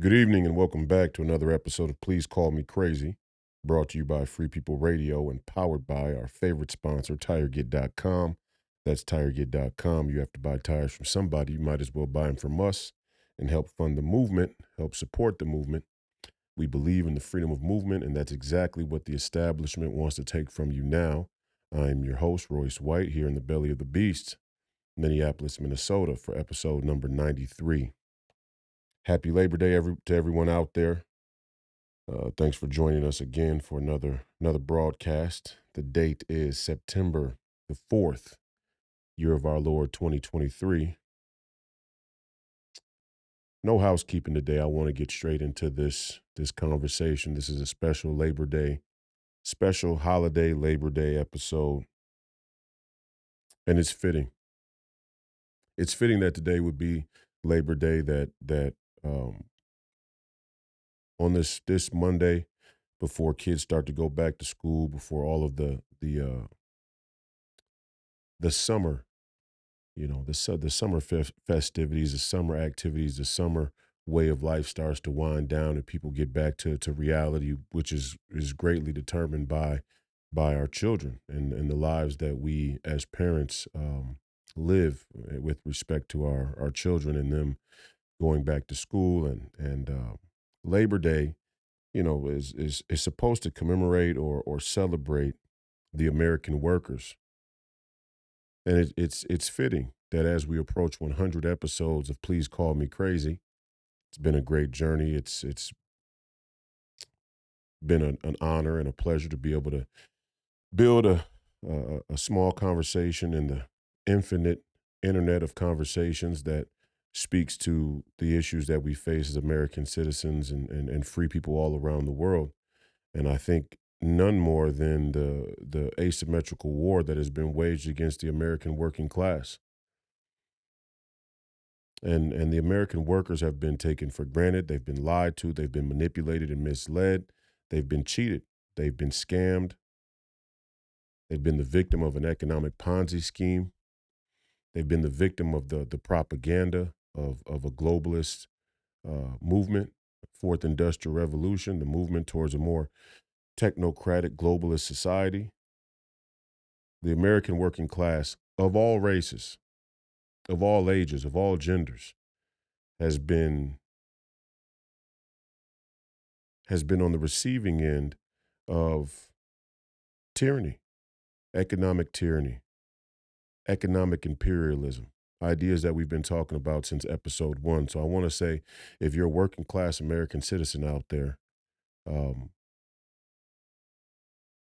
Good evening and welcome back to another episode of Please Call Me Crazy, brought to you by Free People Radio and powered by our favorite sponsor, Tireget.com. That's Tireget.com. You have to buy tires from somebody. You might as well buy them from us and help fund the movement, help support the movement. We believe in the freedom of movement, and that's exactly what the establishment wants to take from you now. I'm your host, Royce White, here in the belly of the beast, Minneapolis, Minnesota, for episode number 93. Happy Labor Day to everyone out there. Thanks for joining us again for another broadcast. The date is September the 4th, year of our Lord 2023. No housekeeping today. I want to get straight into this conversation. This is a special Labor Day, special holiday Labor Day episode, and it's fitting. It's fitting that today would be Labor Day. That on this Monday, before kids start to go back to school, before all of the summer, the summer festivities, the summer activities, the summer way of life starts to wind down, and people get back to reality, which is greatly determined by our children and the lives that we as parents live with respect to our children and them going back to school and Labor Day, is supposed to commemorate or celebrate the American workers. And it's fitting that as we approach 100 episodes of Please Call Me Crazy, it's been a great journey. It's been an honor and a pleasure to be able to build a small conversation in the infinite internet of conversations that speaks to the issues that we face as American citizens and free people all around the world. And I think none more than the asymmetrical war that has been waged against the American working class. And the American workers have been taken for granted. They've been lied to. They've been manipulated and misled. They've been cheated. They've been scammed. They've been the victim of an economic Ponzi scheme. They've been the victim of the propaganda of a globalist movement, fourth industrial revolution, the movement towards a more technocratic globalist society. The American working class of all races, of all ages, of all genders, has been on the receiving end of tyranny, economic imperialism, ideas that we've been talking about since episode one. So I want to say, if you're a working class American citizen out there, um,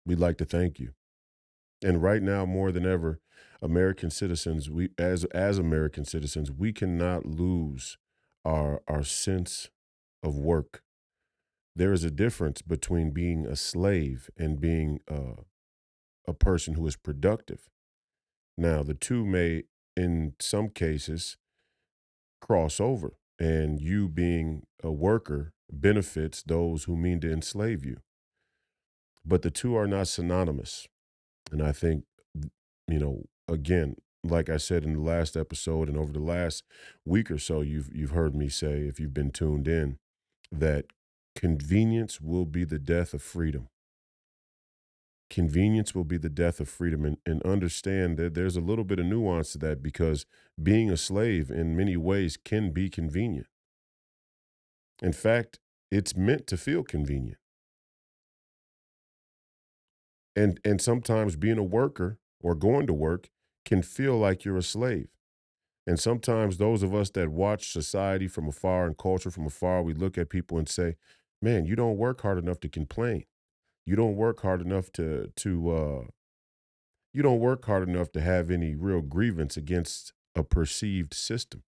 we'd like to thank you. And right now, more than ever, American citizens, we as American citizens, we cannot lose our sense of work. There is a difference between being a slave and being a person who is productive. Now, the two may, in some cases, cross over, and you being a worker benefits those who mean to enslave you. But the two are not synonymous. And I think, again, like I said in the last episode and over the last week or so, you've heard me say, if you've been tuned in, that convenience will be the death of freedom. Convenience will be the death of freedom. And understand that there's a little bit of nuance to that, because being a slave in many ways can be convenient. In fact, it's meant to feel convenient. And sometimes being a worker or going to work can feel like you're a slave. And sometimes those of us that watch society from afar and culture from afar, we look at people and say, man, you don't work hard enough to complain. You don't work hard enough you don't work hard enough to have any real grievance against a perceived system.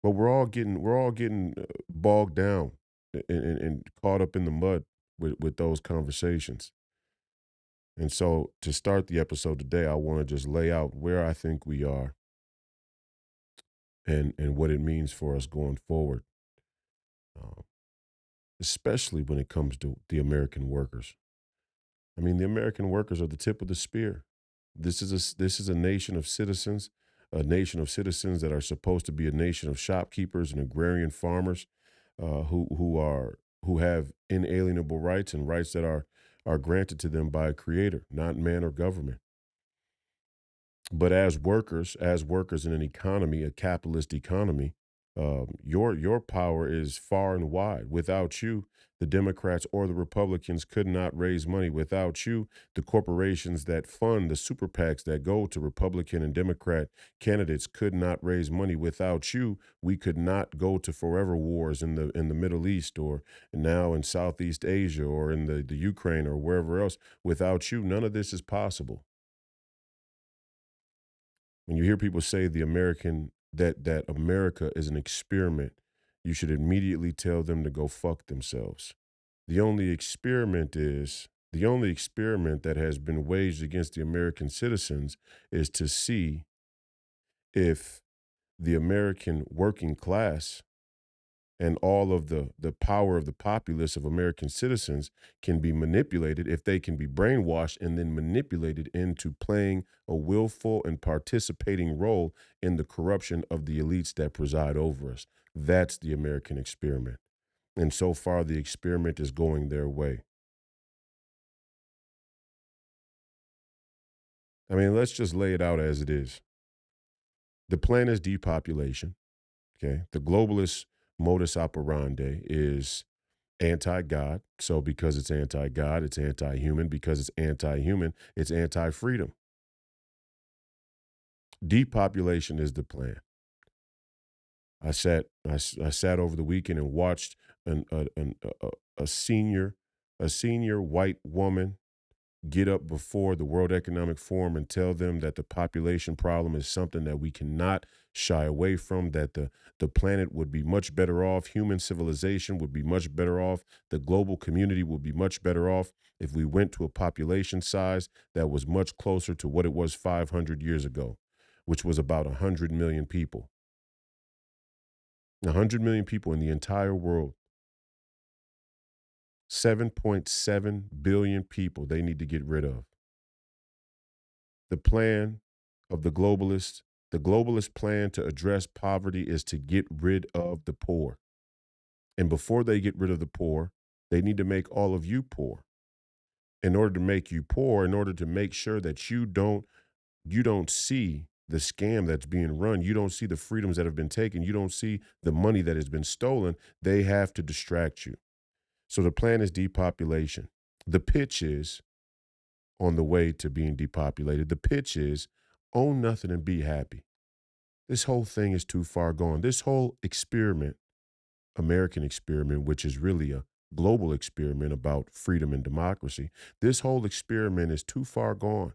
But we're all getting bogged down and caught up in the mud with those conversations. And so to start the episode today, I want to just lay out where I think we are and what it means for us going forward, uh, especially when it comes to the American workers. I mean, the American workers are the tip of the spear. This is a nation of citizens, a nation of citizens that are supposed to be a nation of shopkeepers and agrarian farmers, who have inalienable rights and rights that are granted to them by a creator, not man or government. But as workers in an economy, a capitalist economy, your power is far and wide. Without you, the Democrats or the Republicans could not raise money. Without you, the corporations that fund the super PACs that go to Republican and Democrat candidates could not raise money. Without you, we could not go to forever wars in the Middle East or now in Southeast Asia or in the Ukraine or wherever else. Without you, none of this is possible. When you hear people say that America is an experiment, you should immediately tell them to go fuck themselves. The only experiment that has been waged against the American citizens is to see if the American working class and all of the power of the populace of American citizens can be manipulated, if they can be brainwashed and then manipulated into playing a willful and participating role in the corruption of the elites that preside over us. That's the American experiment. And so far, the experiment is going their way. I mean, let's just lay it out as it is. The plan is depopulation. Okay. The globalist modus operandi is anti God. So because it's anti God, it's anti human. Because it's anti human, it's anti freedom. Depopulation is the plan. I sat over the weekend and watched a senior a senior white woman get up before the World Economic Forum and tell them that the population problem is something that we cannot shy away from, that the planet would be much better off, human civilization would be much better off, the global community would be much better off if we went to a population size that was much closer to what it was 500 years ago, which was about 100 million people. 100 million people in the entire world. 7.7 billion people they need to get rid of. The plan of the globalist plan to address poverty is to get rid of the poor. And before they get rid of the poor, they need to make all of you poor. In order to make you poor, in order to make sure that you don't see the scam that's being run, you don't see the freedoms that have been taken, you don't see the money that has been stolen, they have to distract you. So the plan is depopulation. The pitch is on the way to being depopulated. The pitch is own nothing and be happy. This whole thing is too far gone. This whole experiment, American experiment, which is really a global experiment about freedom and democracy, this whole experiment is too far gone.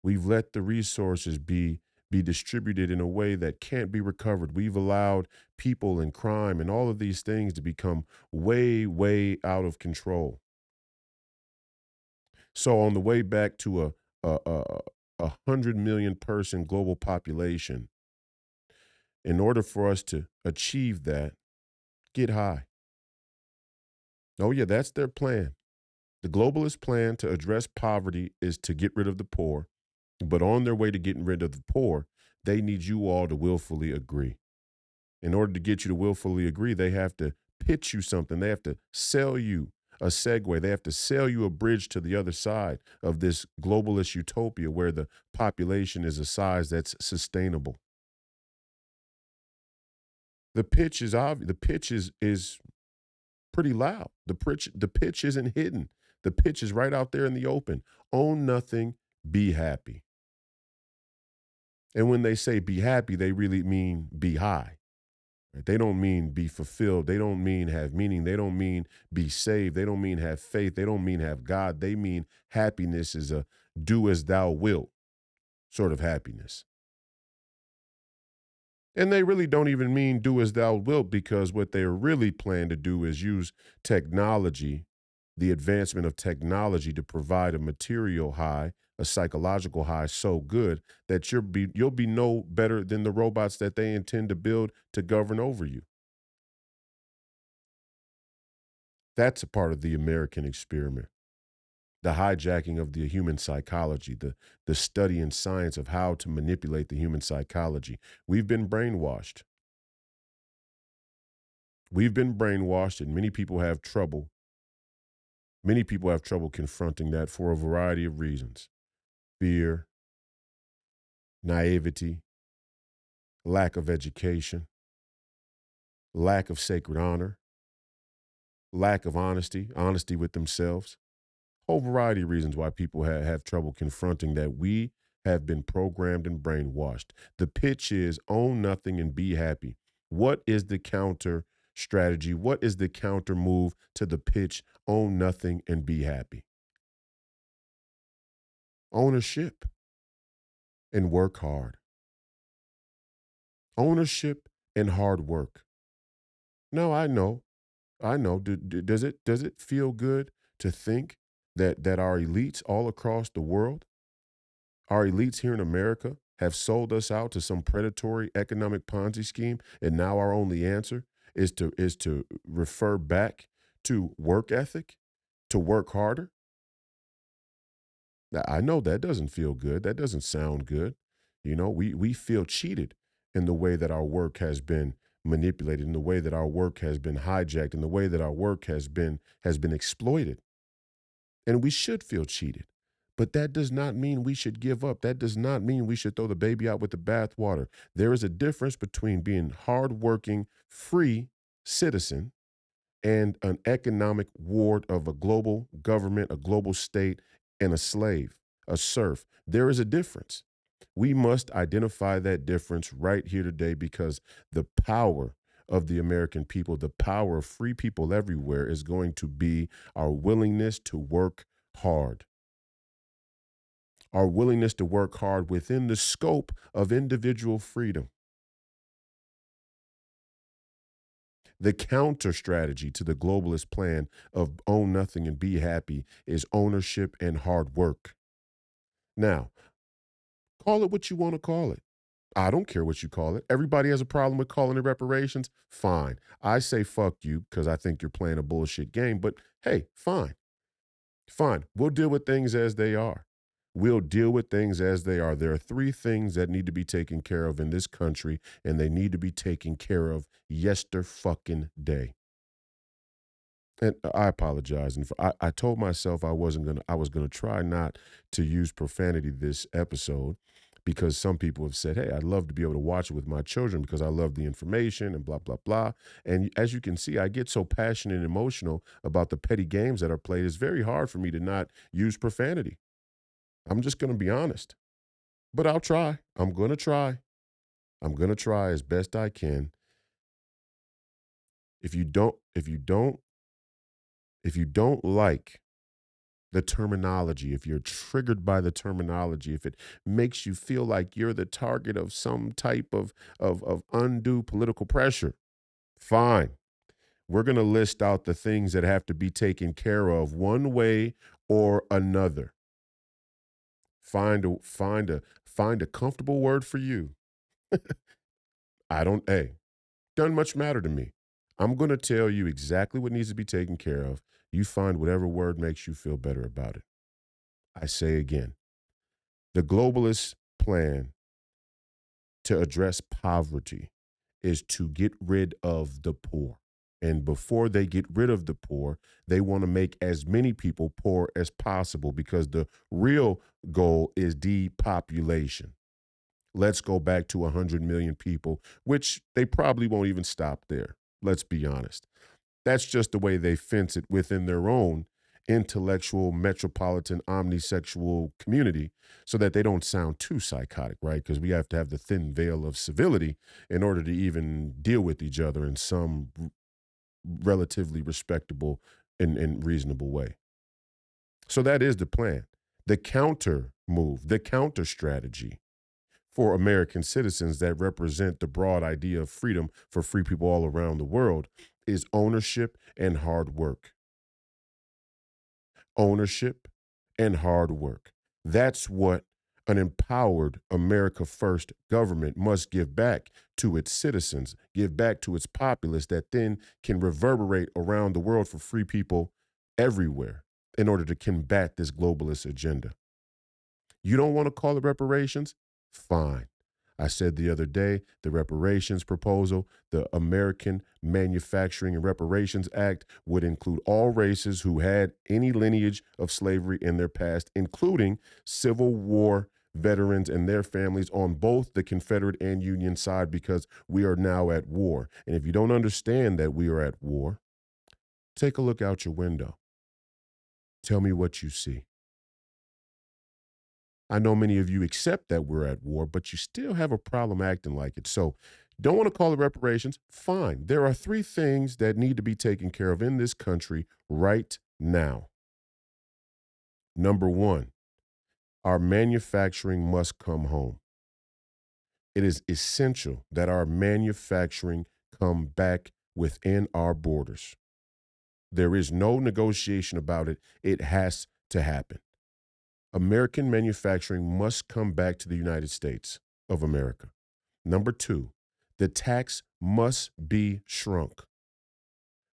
We've let the resources be distributed in a way that can't be recovered. We've allowed people and crime and all of these things to become way, way out of control. So on the way back to a 100 million person global population, in order for us to achieve that, get high. Oh yeah, that's their plan. The globalist plan to address poverty is to get rid of the poor, but on their way to getting rid of the poor, they need you all to willfully agree. In order to get you to willfully agree, they have to pitch you something. They have to sell you a segue. They have to sell you a bridge to the other side of this globalist utopia where the population is a size that's sustainable. The pitch is obvious. The pitch is pretty loud. The pitch isn't hidden. The pitch is right out there in the open. Own nothing, be happy. And when they say be happy, they really mean be high. Right? They don't mean be fulfilled. They don't mean have meaning. They don't mean be saved. They don't mean have faith. They don't mean have God. They mean happiness is a do as thou wilt sort of happiness. And they really don't even mean do as thou wilt, because what they're really planning to do is use technology, the advancement of technology, to provide a material high, a psychological high so good that you'll be no better than the robots that they intend to build to govern over you. That's a part of the American experiment. the hijacking of the human psychology, the study and science of how to manipulate the human psychology. We've been brainwashed. We've been brainwashed, and many people have trouble. Many people have trouble confronting that for a variety of reasons: fear, naivety, lack of education, lack of sacred honor, lack of honesty, honesty with themselves. Whole variety of reasons why people have trouble confronting that we have been programmed and brainwashed. The pitch is own nothing and be happy. What is the counter strategy? What is the counter move to the pitch? Own nothing and be happy. Ownership and work hard. Ownership and hard work. No, I know. I know. Does it feel good to think that our elites all across the world, our elites here in America, have sold us out to some predatory economic Ponzi scheme, and now our only answer is to refer back to work ethic, to work harder? Now, I know that doesn't feel good. That doesn't sound good. We feel cheated in the way that our work has been manipulated, in the way that our work has been hijacked, in the way that our work has been exploited. And we should feel cheated. But that does not mean we should give up. That does not mean we should throw the baby out with the bathwater. There is a difference between being hardworking, free citizen and an economic ward of a global government, a global state, and a slave, a serf. There is a difference. We must identify that difference right here today, because the power of the American people, the power of free people everywhere, is going to be our willingness to work hard. Our willingness to work hard within the scope of individual freedom. The counter strategy to the globalist plan of own nothing and be happy is ownership and hard work. Now, call it what you want to call it. I don't care what you call it. Everybody has a problem with calling it reparations. Fine. I say fuck you because I think you're playing a bullshit game, but hey, fine. Fine. We'll deal with things as they are. We'll deal with things as they are. There are three things that need to be taken care of in this country, and they need to be taken care of yester fucking day. And I apologize. And I told myself I was gonna try not to use profanity this episode, because some people have said, "Hey, I'd love to be able to watch it with my children because I love the information and blah blah blah." And as you can see, I get so passionate and emotional about the petty games that are played. It's very hard for me to not use profanity. I'm just gonna be honest, but I'll try. I'm gonna try. I'm gonna try as best I can. If you don't like the terminology, if you're triggered by the terminology, if it makes you feel like you're the target of some type of undue political pressure, fine. We're going to list out the things that have to be taken care of one way or another. Find a comfortable word for you. Hey, doesn't much matter to me. I'm going to tell you exactly what needs to be taken care of. You find whatever word makes you feel better about it. I say again, the globalist plan to address poverty is to get rid of the poor. And before they get rid of the poor, they want to make as many people poor as possible, because the real goal is depopulation. Let's go back to 100 million people, which they probably won't even stop there. Let's be honest. That's just the way they fence it within their own intellectual, metropolitan, omnisexual community, so that they don't sound too psychotic, right? Because we have to have the thin veil of civility in order to even deal with each other in some relatively respectable and reasonable way. So that is the plan. The counter move, the counter strategy for American citizens that represent the broad idea of freedom for free people all around the world is ownership and hard work. Ownership and hard work. That's what an empowered America First government must give back to its citizens, give back to its populace, that then can reverberate around the world for free people everywhere. in order to combat this globalist agenda. You don't want to call it reparations? Fine. I said the other day, the reparations proposal, the American Manufacturing and Reparations Act, would include all races who had any lineage of slavery in their past, including Civil War veterans and their families on both the Confederate and Union side, because we are now at war. And if you don't understand that we are at war, take a look out your window. Tell me what you see. I know many of you accept that we're at war, but you still have a problem acting like it. So, don't want to call it reparations? Fine. There are three things that need to be taken care of in this country right now. Number one, our manufacturing must come home. It is essential that our manufacturing come back within our borders. There is no negotiation about it. It has to happen. American manufacturing must come back to the United States of America. Number two, the tax must be shrunk.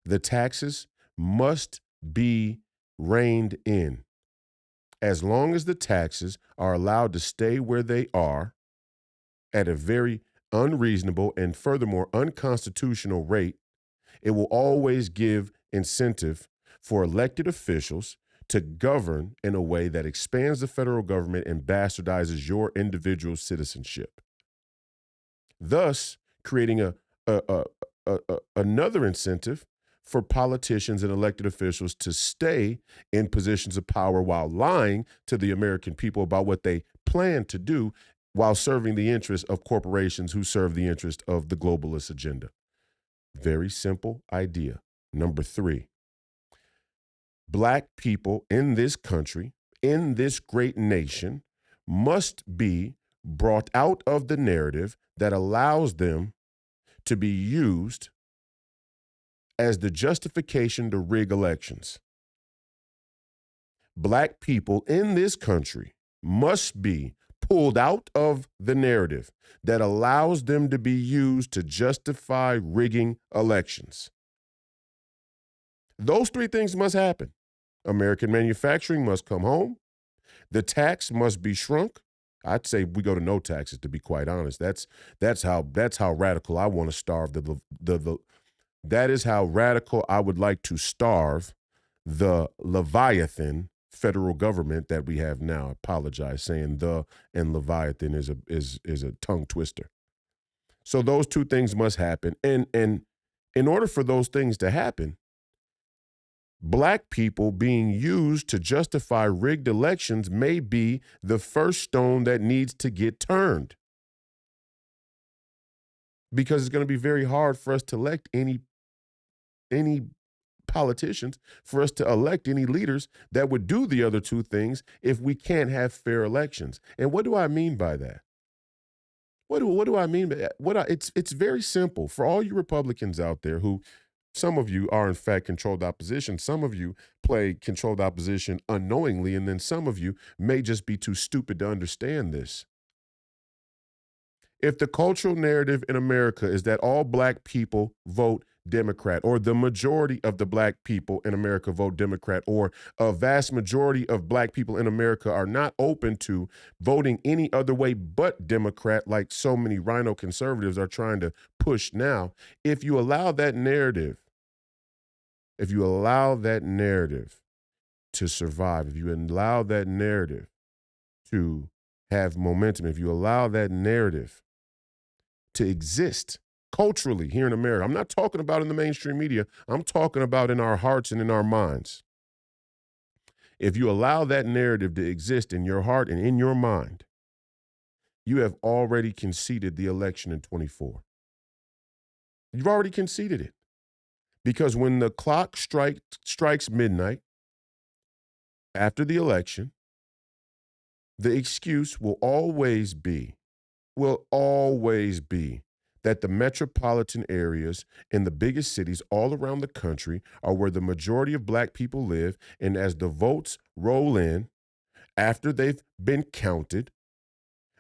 The taxes must be reined in. As long as the taxes are allowed to stay where they are at a very unreasonable and furthermore unconstitutional rate, it will always give incentive for elected officials to govern in a way that expands the federal government and bastardizes your individual citizenship, thus creating another incentive for politicians and elected officials to stay in positions of power while lying to the American people about what they plan to do while serving the interests of corporations who serve the interest of the globalist agenda. Very simple idea. Number three, Black people in this country, in this great nation, must be brought out of the narrative that allows them to be used as the justification to rig elections. Black people in this country must be pulled out of the narrative that allows them to be used to justify rigging elections. Those three things must happen. American manufacturing must come home. The tax must be shrunk. I'd say we go to no taxes, to be quite honest. That's how radical I want to starve that is how radical I would like to starve the Leviathan federal government that we have now. I apologize, saying the and Leviathan is a tongue twister. So those two things must happen. And in order for those things to happen, Black people being used to justify rigged elections may be the first stone that needs to get turned. Because it's going to be very hard for us to elect any politicians, for us to elect any leaders that would do the other two things if we can't have fair elections. And what do I mean by that? What do I mean by that? It's very simple. For all you Republicans out there who, some of you are in fact controlled opposition, some of you play controlled opposition unknowingly, and then some of you may just be too stupid to understand this. If the cultural narrative in America is that all Black people vote Democrat, or the majority of the Black people in America vote Democrat, or a vast majority of Black people in America are not open to voting any other way but Democrat, like so many rhino conservatives are trying to push now, if you allow that narrative to survive, if you allow that narrative to have momentum, if you allow that narrative to exist culturally here in America, I'm not talking about in the mainstream media, I'm talking about in our hearts and in our minds. If you allow that narrative to exist in your heart and in your mind, you have already conceded the election in 24. You've already conceded it. Because when the clock strikes midnight after the election, the excuse will always be that the metropolitan areas and the biggest cities all around the country are where the majority of Black people live. And as the votes roll in, after they've been counted,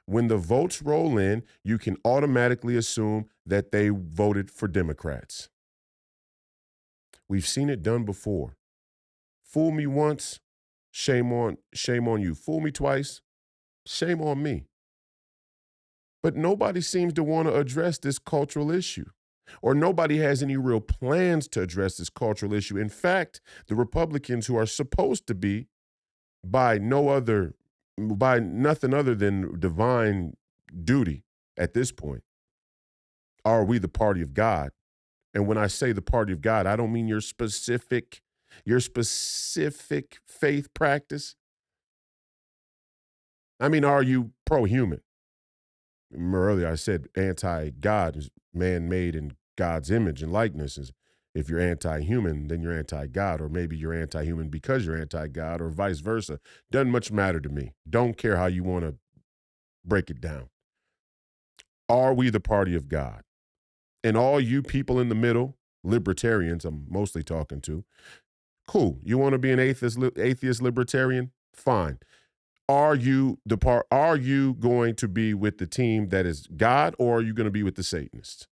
when the votes roll in, you can automatically assume that they voted for Democrats. We've seen it done before. Fool me once, Shame on you. Fool me twice, shame on me. But nobody seems to want to address this cultural issue, or nobody has any real plans to address this cultural issue. In fact, the Republicans, who are supposed to be by nothing other than divine duty at this point, are we the party of God? And when I say the party of God, I don't mean your specific faith practice. I mean, are you pro-human? Remember earlier I said anti-God is man made in God's image and likeness. If you're anti-human, then you're anti-God, or maybe you're anti-human because you're anti-God, or vice versa. Doesn't much matter to me. Don't care how you want to break it down. Are we the party of God? And all you people in the middle, libertarians, I'm mostly talking to, cool. You want to be an atheist libertarian? Fine. Are you going to be with the team that is God, or are you going to be with the Satanists?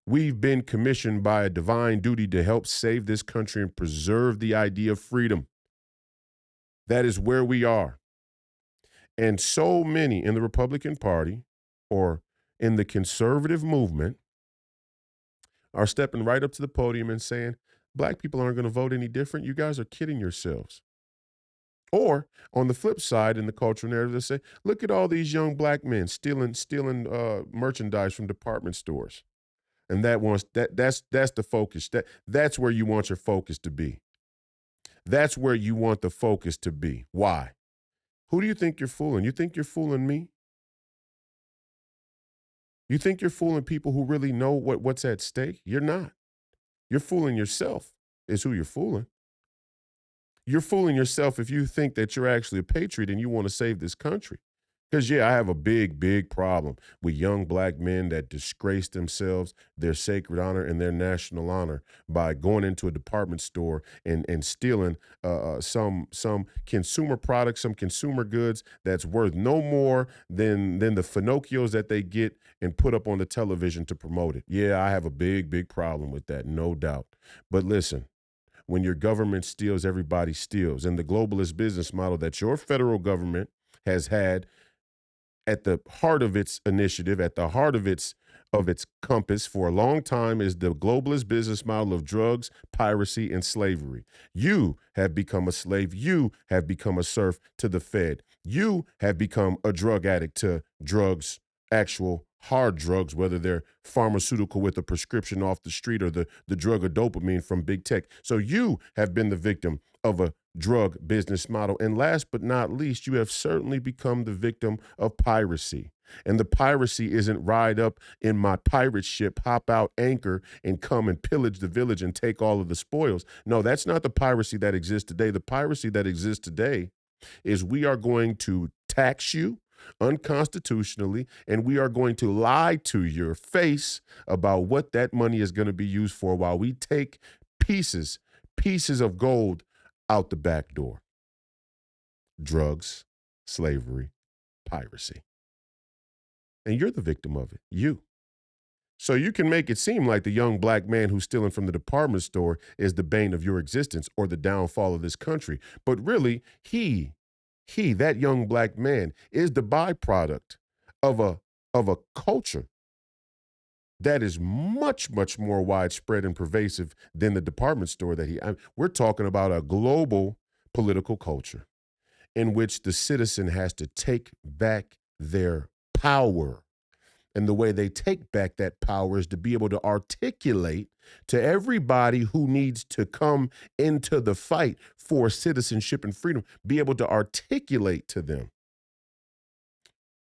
We've been commissioned by a divine duty to help save this country and preserve the idea of freedom. That is where we are. And so many in the Republican Party or in the conservative movement are stepping right up to the podium and saying, Black people aren't going to vote any different. You guys are kidding yourselves. Or on the flip side, in the cultural narrative, they say, look at all these young Black men stealing merchandise from department stores. And that's the focus. That's where you want your focus to be. That's where you want the focus to be. Why? Who do you think you're fooling? You think you're fooling me? You think you're fooling people who really know what's at stake? You're not. You're fooling yourself is who you're fooling. You're fooling yourself if you think that you're actually a patriot and you want to save this country. Because, yeah, I have a big, big problem with young Black men that disgrace themselves, their sacred honor, and their national honor by going into a department store and stealing some consumer products, some consumer goods that's worth no more than the Finocchios that they get and put up on the television to promote it. Yeah, I have a big, big problem with that, no doubt. But listen, when your government steals, everybody steals. And the globalist business model that your federal government has had at the heart of its initiative, at the heart of its compass for a long time is the globalist business model of drugs, piracy, and slavery. You have become a slave. You have become a serf to the Fed. You have become a drug addict to drugs, actual hard drugs, whether they're pharmaceutical with a prescription off the street or the drug of dopamine from big tech. So you have been the victim of a drug business model. And last but not least, you have certainly become the victim of piracy. And the piracy isn't ride up in my pirate ship, hop out anchor, and come and pillage the village and take all of the spoils. No, that's not the piracy that exists today. The piracy that exists today is we are going to tax you unconstitutionally, and we are going to lie to your face about what that money is going to be used for while we take pieces of gold out the back door. Drugs, slavery, piracy. And you're the victim of it, you. So you can make it seem like the young Black man who's stealing from the department store is the bane of your existence or the downfall of this country. But really, that young Black man is the byproduct of a culture that is much, much more widespread and pervasive than the department store we're talking about a global political culture in which the citizen has to take back their power. And the way they take back that power is to be able to articulate to everybody who needs to come into the fight for citizenship and freedom, be able to articulate to them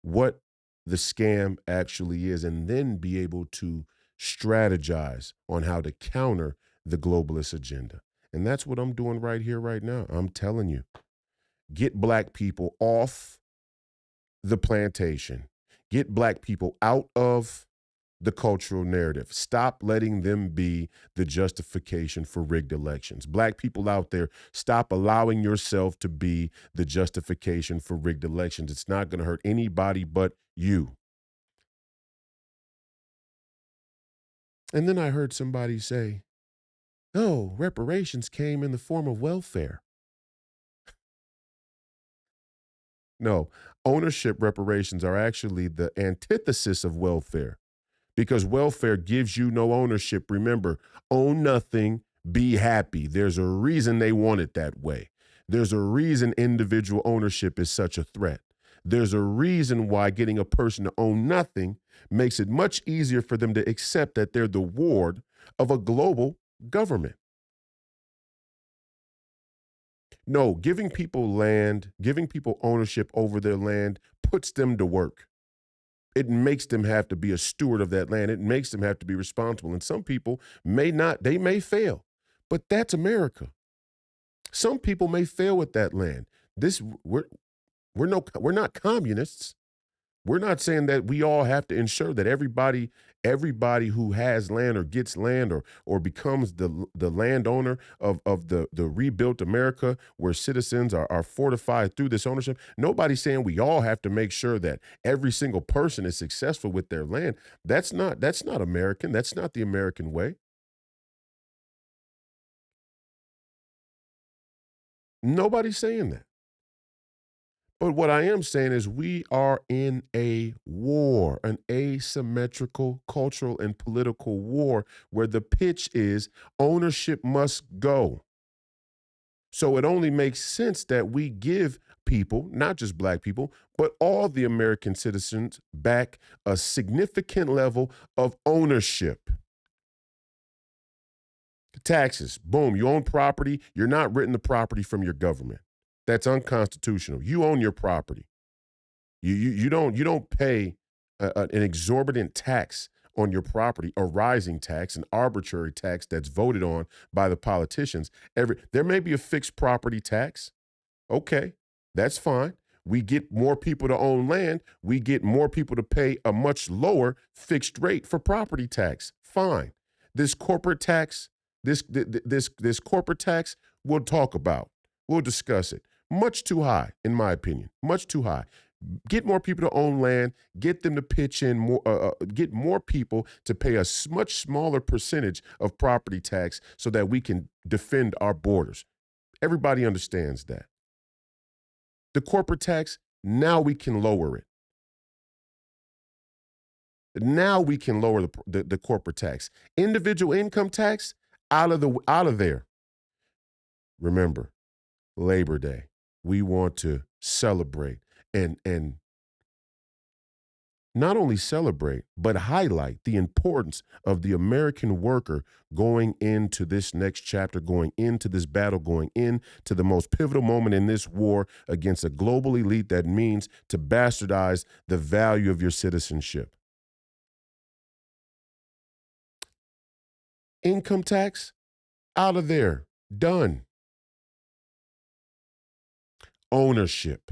what the scam actually is, and then be able to strategize on how to counter the globalist agenda. And that's what I'm doing right here, right now. I'm telling you, get Black people off the plantation. Get Black people out of the cultural narrative. Stop letting them be the justification for rigged elections. Black people out there, stop allowing yourself to be the justification for rigged elections. It's not going to hurt anybody but you. And then I heard somebody say, No, reparations came in the form of welfare. No, ownership reparations are actually the antithesis of welfare because welfare gives you no ownership. Remember, own nothing, be happy. There's a reason they want it that way. There's a reason individual ownership is such a threat. There's a reason why getting a person to own nothing makes it much easier for them to accept that they're the ward of a global government. No, giving people land, giving people ownership over their land puts them to work. It makes them have to be a steward of that land. It makes them have to be responsible. And some people may not, they may fail, but that's America. Some people may fail with that land. This we're not communists. We're not saying that we all have to ensure that everybody who has land or gets land or becomes the landowner of the rebuilt America where citizens are fortified through this ownership. Nobody's saying we all have to make sure that every single person is successful with their land. That's not American. That's not the American way. Nobody's saying that. But what I am saying is we are in a war, an asymmetrical cultural and political war where the pitch is ownership must go. So it only makes sense that we give people, not just black people, but all the American citizens back a significant level of ownership. Taxes, boom, you own property, you're not renting the property from your government. That's unconstitutional. You own your property. You don't pay an exorbitant tax on your property, a rising tax, an arbitrary tax that's voted on by the politicians. There may be a fixed property tax. Okay, that's fine. We get more people to own land. We get more people to pay a much lower fixed rate for property tax. Fine. This corporate tax, this corporate tax, we'll talk about. We'll discuss it. Much too high, in my opinion. Much too high. Get more people to own land. Get them to pitch in more. Get more people to pay a much smaller percentage of property tax so that we can defend our borders. Everybody understands that. The corporate tax, now we can lower it. Now we can lower the corporate tax. Individual income tax, out of there. Remember, Labor Day. We want to celebrate and not only celebrate, but highlight the importance of the American worker going into this next chapter, going into this battle, going into the most pivotal moment in this war against a global elite that means to bastardize the value of your citizenship. Income tax, out of there, done. Ownership.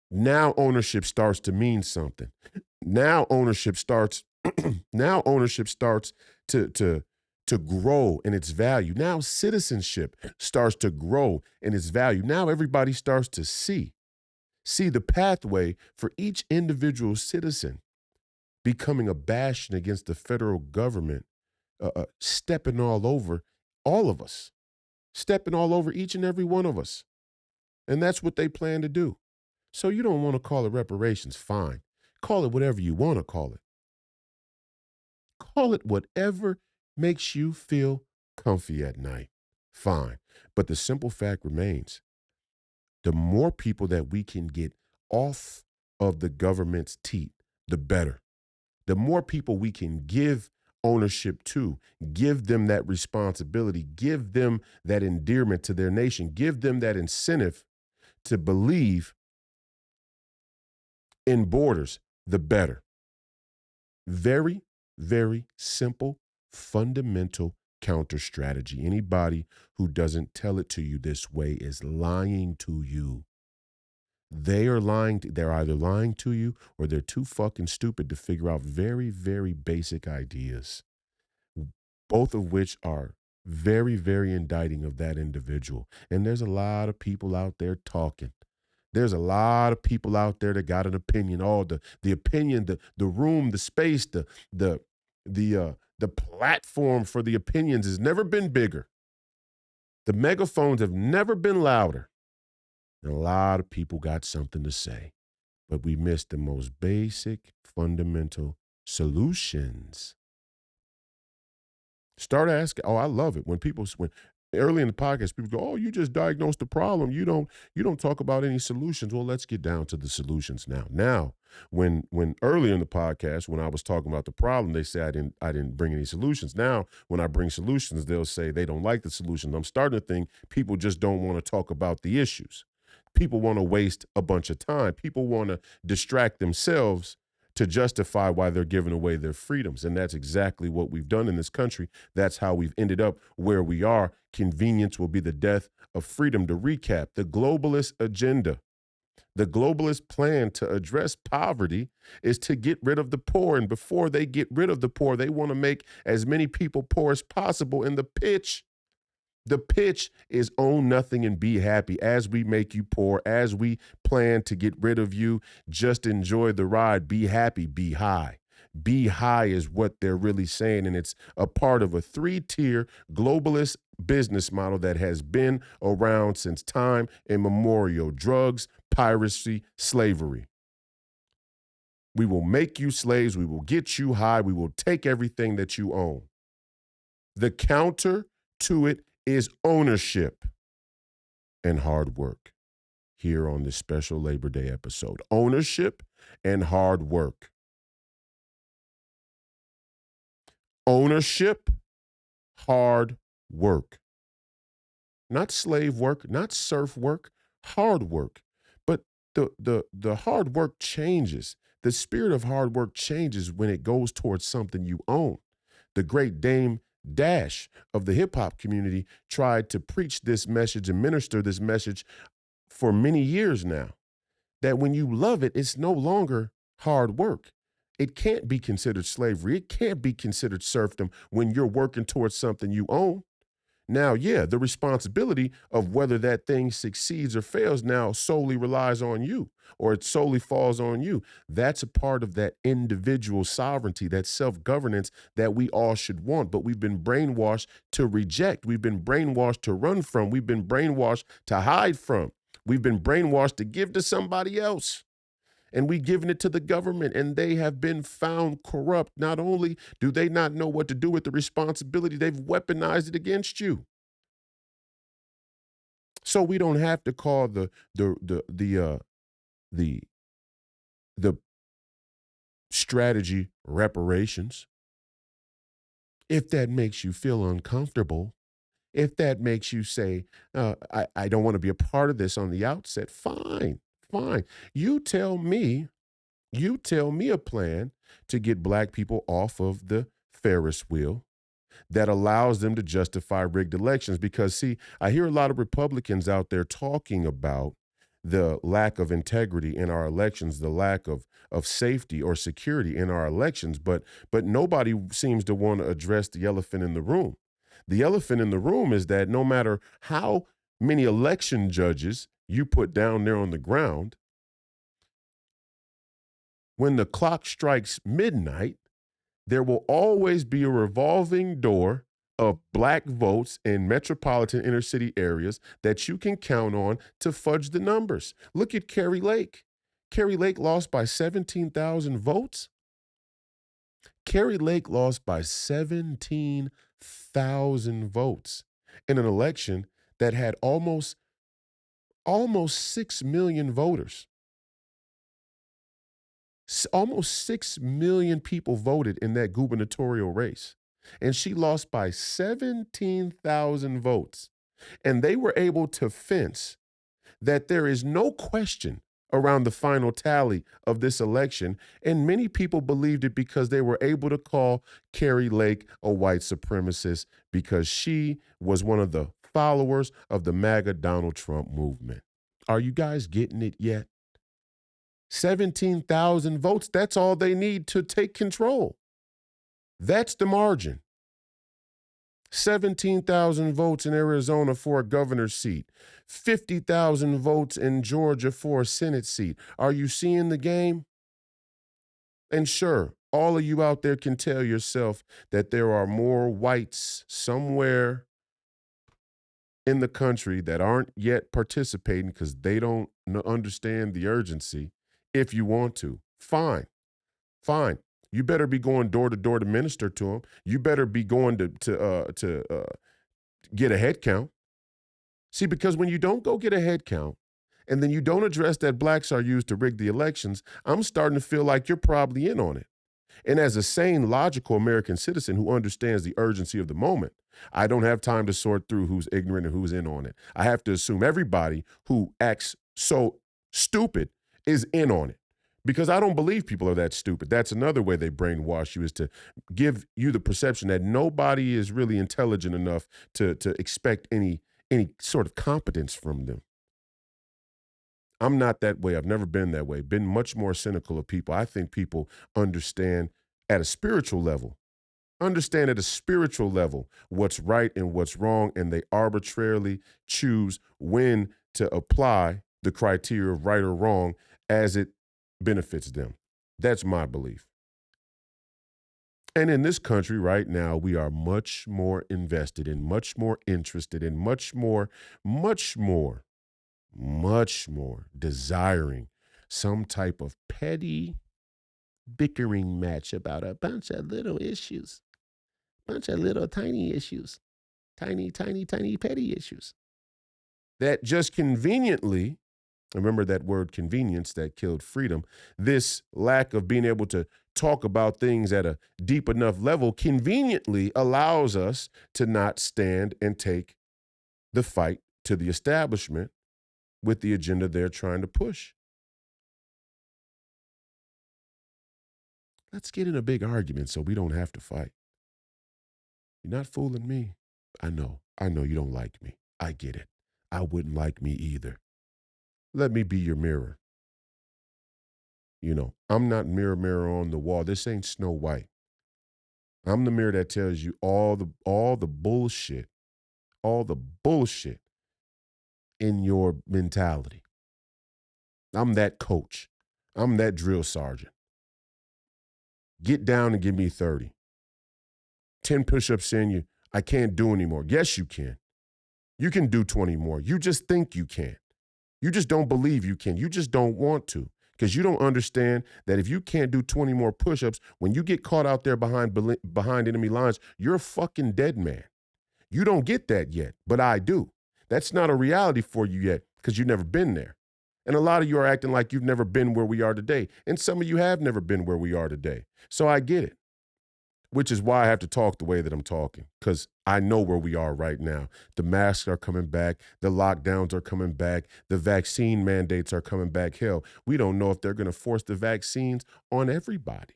Now ownership starts to mean something. Now ownership starts now ownership starts to grow in its value. Now citizenship starts to grow in its value. Now everybody starts to see the pathway for each individual citizen becoming a bastion against the federal government, stepping all over all of us, stepping all over each and every one of us. And that's what they plan to do. So you don't want to call it reparations, fine. Call it whatever you want to call it. Call it whatever makes you feel comfy at night. Fine. But the simple fact remains the more people that we can get off of the government's teat, the better. The more people we can give ownership to, give them that responsibility, give them that endearment to their nation, give them that incentive to believe in borders, the better. Very, very simple, fundamental counter strategy. Anybody who doesn't tell it to you this way is lying to you. They are lying. They're either lying to you or they're too fucking stupid to figure out very, very basic ideas, both of which are very, very indicting of that individual. And there's a lot of people out there talking. There's a lot of people out there that got an opinion. Oh, the opinion, the room, the space, the The platform for the opinions has never been bigger. The megaphones have never been louder. And a lot of people got something to say, but we missed the most basic, fundamental solutions. Start asking. Oh, I love it when early in the podcast people go, "Oh, you just diagnosed the problem. You don't talk about any solutions." Well, let's get down to the solutions now. Now, when earlier in the podcast when I was talking about the problem, they say I didn't bring any solutions. Now, when I bring solutions, they'll say they don't like the solutions. I'm starting to think people just don't want to talk about the issues. People want to waste a bunch of time. People want to distract themselves to justify why they're giving away their freedoms. And that's exactly what we've done in this country. That's how we've ended up where we are. Convenience will be the death of freedom. To recap, the globalist agenda, the globalist plan to address poverty is to get rid of the poor. And before they get rid of the poor, they want to make as many people poor as possible. And the pitch is own nothing and be happy. As we make you poor, as we plan to get rid of you, just enjoy the ride. Be happy, be high. Be high is what they're really saying. And it's a part of a 3-tier globalist business model that has been around since time immemorial. Drugs, piracy, slavery. We will make you slaves. We will get you high. We will take everything that you own. The counter to it is ownership and hard work here on this special Labor Day episode. Ownership and hard work. Ownership, hard work. Not slave work, not serf work, hard work. But the hard work changes. The spirit of hard work changes when it goes towards something you own. The great Dame Dash of the hip hop community tried to preach this message and minister this message for many years now, that when you love it, it's no longer hard work. It can't be considered slavery. It can't be considered serfdom when you're working towards something you own. Now, yeah, the responsibility of whether that thing succeeds or fails now solely relies on you, or it solely falls on you. That's a part of that individual sovereignty, that self-governance that we all should want, but we've been brainwashed to reject. We've been brainwashed to run from. We've been brainwashed to hide from. We've been brainwashed to give to somebody else. And we've given it to the government, and they have been found corrupt. Not only do they not know what to do with the responsibility, they've weaponized it against you. So we don't have to call the strategy reparations. If that makes you feel uncomfortable, if that makes you say, I don't want to be a part of this on the outset, fine. You tell me a plan to get black people off of the Ferris wheel that allows them to justify rigged elections. Because, see, I hear a lot of Republicans out there talking about the lack of integrity in our elections, the lack of safety or security in our elections, but nobody seems to want to address the elephant in the room. The elephant in the room is that no matter how many election judges you put down there on the ground, when the clock strikes midnight, there will always be a revolving door of black votes in metropolitan inner city areas that you can count on to fudge the numbers. Look at Kerry Lake. Kerry Lake lost by 17,000 votes. Kerry Lake lost by 17,000 votes in an election that had almost 6 million voters. Almost 6 million people voted in that gubernatorial race. And she lost by 17,000 votes. And they were able to fence that there is no question around the final tally of this election. And many people believed it because they were able to call Kerry Lake a white supremacist because she was one of the followers of the MAGA Donald Trump movement. Are you guys getting it yet? 17,000 votes, that's all they need to take control. That's the margin. 17,000 votes in Arizona for a governor's seat. 50,000 votes in Georgia for a Senate seat. Are you seeing the game? And sure, All of you out there can tell yourself that there are more whites somewhere in the country that aren't yet participating because they don't understand the urgency. If you want to, fine, fine. You better be going door to door to minister to them. You better be going to get a head count. See, because when you don't go get a head count and then you don't address that blacks are used to rig the elections, I'm starting to feel like you're probably in on it. And as a sane, logical American citizen who understands the urgency of the moment, I don't have time to sort through who's ignorant and who's in on it. I have to assume everybody who acts so stupid is in on it because I don't believe people are that stupid. That's another way they brainwash you, is to give you the perception that nobody is really intelligent enough to expect any sort of competence from them. I'm not that way. I've never been that way. Been much more cynical of people. I think people understand at a spiritual level, what's right and what's wrong, and they arbitrarily choose when to apply the criteria of right or wrong as it benefits them. That's my belief. And in this country right now, we are much more invested in, much more interested in, much more desiring some type of petty bickering match about a bunch of little issues, bunch of little tiny issues, tiny petty issues that just conveniently, remember that word convenience that killed freedom, this lack of being able to talk about things at a deep enough level conveniently allows us to not stand and take the fight to the establishment with the agenda they're trying to push. Let's get in a big argument so we don't have to fight. You're not fooling me. I know you don't like me. I get it. I wouldn't like me either. Let me be your mirror. I'm not mirror on the wall. This ain't Snow White. I'm the mirror that tells you all the bullshit in your mentality. I'm that coach. I'm that drill sergeant. Get down and give me 30. 10 push-ups in you. I can't do anymore. Yes, you can. You can do 20 more. You just think you can. You just don't believe you can. You just don't want to, because you don't understand that if you can't do 20 more push-ups, when you get caught out there behind enemy lines, you're a fucking dead man. You don't get that yet, but I do. That's not a reality for you yet because you've never been there. And a lot of you are acting like you've never been where we are today. And some of you have never been where we are today. So I get it, which is why I have to talk the way that I'm talking, because I know where we are right now. The masks are coming back. The lockdowns are coming back. The vaccine mandates are coming back. Hell, we don't know if they're going to force the vaccines on everybody.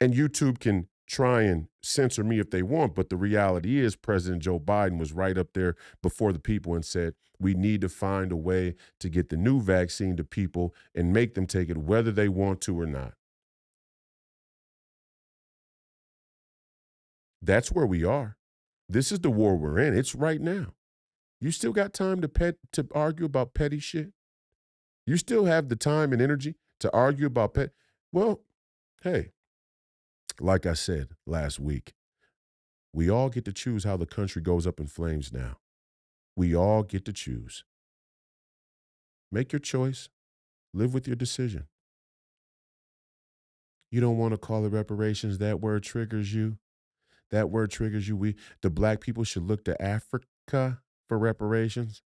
And YouTube can try and censor me if they want, but the reality is President Joe Biden was right up there before the people and said, we need to find a way to get the new vaccine to people and make them take it whether they want to or not. That's where we are. This is the war we're in. It's right now. You still got time to argue about petty shit? You still have the time and energy to argue about Well, hey, like I said last week, we all get to choose how the country goes up in flames now. We all get to choose. Make your choice. Live with your decision. You don't want to call it reparations. That word triggers you. That word triggers you. The black people should look to Africa for reparations.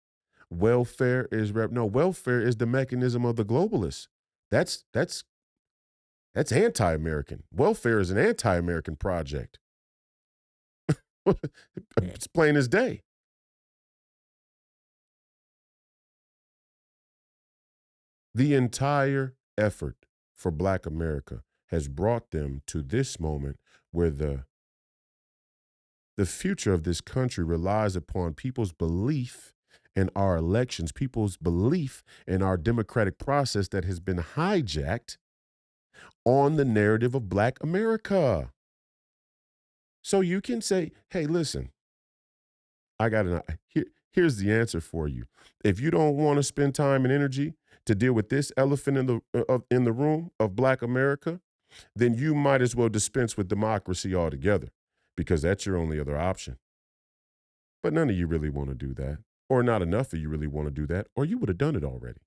Welfare is welfare is the mechanism of the globalists. That's anti-American. Welfare is an anti-American project. It's plain as day. The entire effort for Black America has brought them to this moment where the future of this country relies upon people's belief in our elections, people's belief in our democratic process that has been hijacked on the narrative of Black America. So you can say, hey, listen, here's the answer for you. If you don't want to spend time and energy to deal with this elephant in the room of Black America, then you might as well dispense with democracy altogether, because that's your only other option. But none of you really want to do that, or not enough of you really want to do that, or you would have done it already.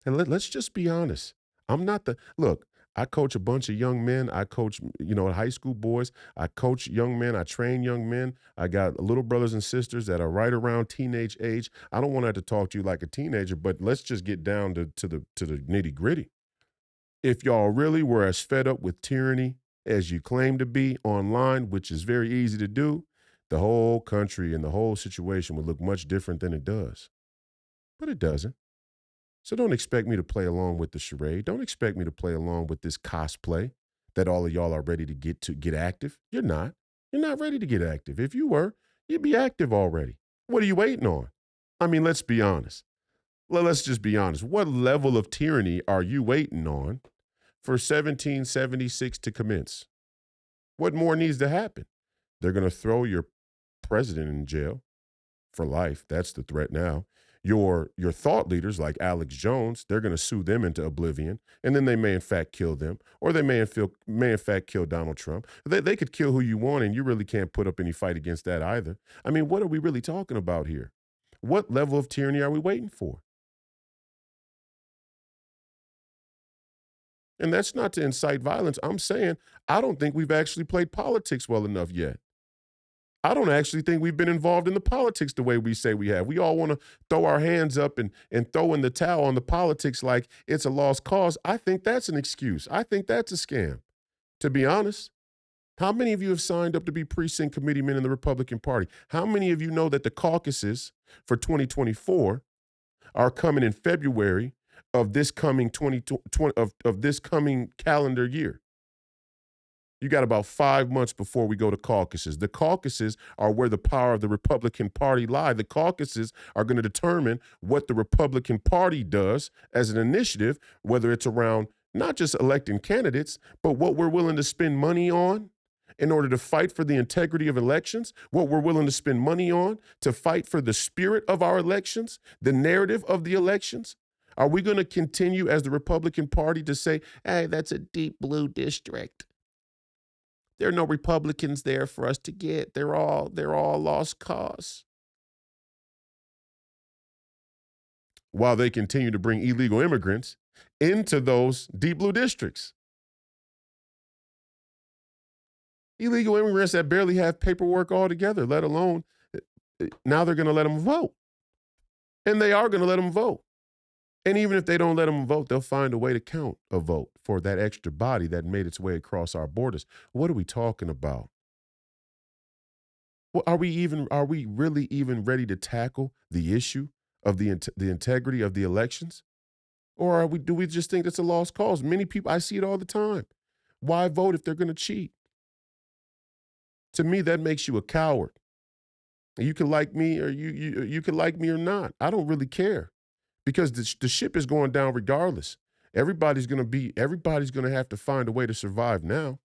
And let's just be honest. I'm not the look. I coach a bunch of young men. I coach, high school boys. I coach young men. I train young men. I got little brothers and sisters that are right around teenage age. I don't want to have to talk to you like a teenager, but let's just get down to the nitty gritty. If y'all really were as fed up with tyranny as you claim to be online, which is very easy to do, the whole country and the whole situation would look much different than it does. But it doesn't. So don't expect me to play along with the charade. Don't expect me to play along with this cosplay that all of y'all are ready to get active. You're not. You're not ready to get active. If you were, you'd be active already. What are you waiting on? I mean, let's be honest. Let's just be honest. What level of tyranny are you waiting on for 1776 to commence? What more needs to happen? They're going to throw your president in jail for life. That's the threat now. Your thought leaders like Alex Jones, they're going to sue them into oblivion, and then they may in fact kill them, or they may in fact kill Donald Trump. They could kill who you want, and you really can't put up any fight against that either. I mean, what are we really talking about here? What level of tyranny are we waiting for? And that's not to incite violence. I'm saying I don't think we've actually played politics well enough yet. I don't actually think we've been involved in the politics the way we say we have. We all want to throw our hands up and throw in the towel on the politics like it's a lost cause. I think that's an excuse. I think that's a scam, to be honest. How many of you have signed up to be precinct committeemen in the Republican Party? How many of you know that the caucuses for 2024 are coming in February of this coming 2020 of this coming calendar year? You got about 5 months before we go to caucuses. The caucuses are where the power of the Republican Party lie. The caucuses are going to determine what the Republican Party does as an initiative, whether it's around not just electing candidates, but what we're willing to spend money on in order to fight for the integrity of elections, what we're willing to spend money on to fight for the spirit of our elections, the narrative of the elections. Are we going to continue as the Republican Party to say, hey, that's a deep blue district? There are no Republicans there for us to get. They're all lost cause. While they continue to bring illegal immigrants into those deep blue districts. Illegal immigrants that barely have paperwork altogether, let alone now they're going to let them vote. And they are going to let them vote. And even if they don't let them vote, they'll find a way to count a vote for that extra body that made its way across our borders. What are we talking about? Well, are we really even ready to tackle the issue of the integrity of the elections? Or do we just think it's a lost cause? Many people, I see it all the time. Why vote if they're going to cheat? To me, that makes you a coward. You can like me or you can like me or not. I don't really care because the ship is going down regardless. Everybody's going to have to find a way to survive now.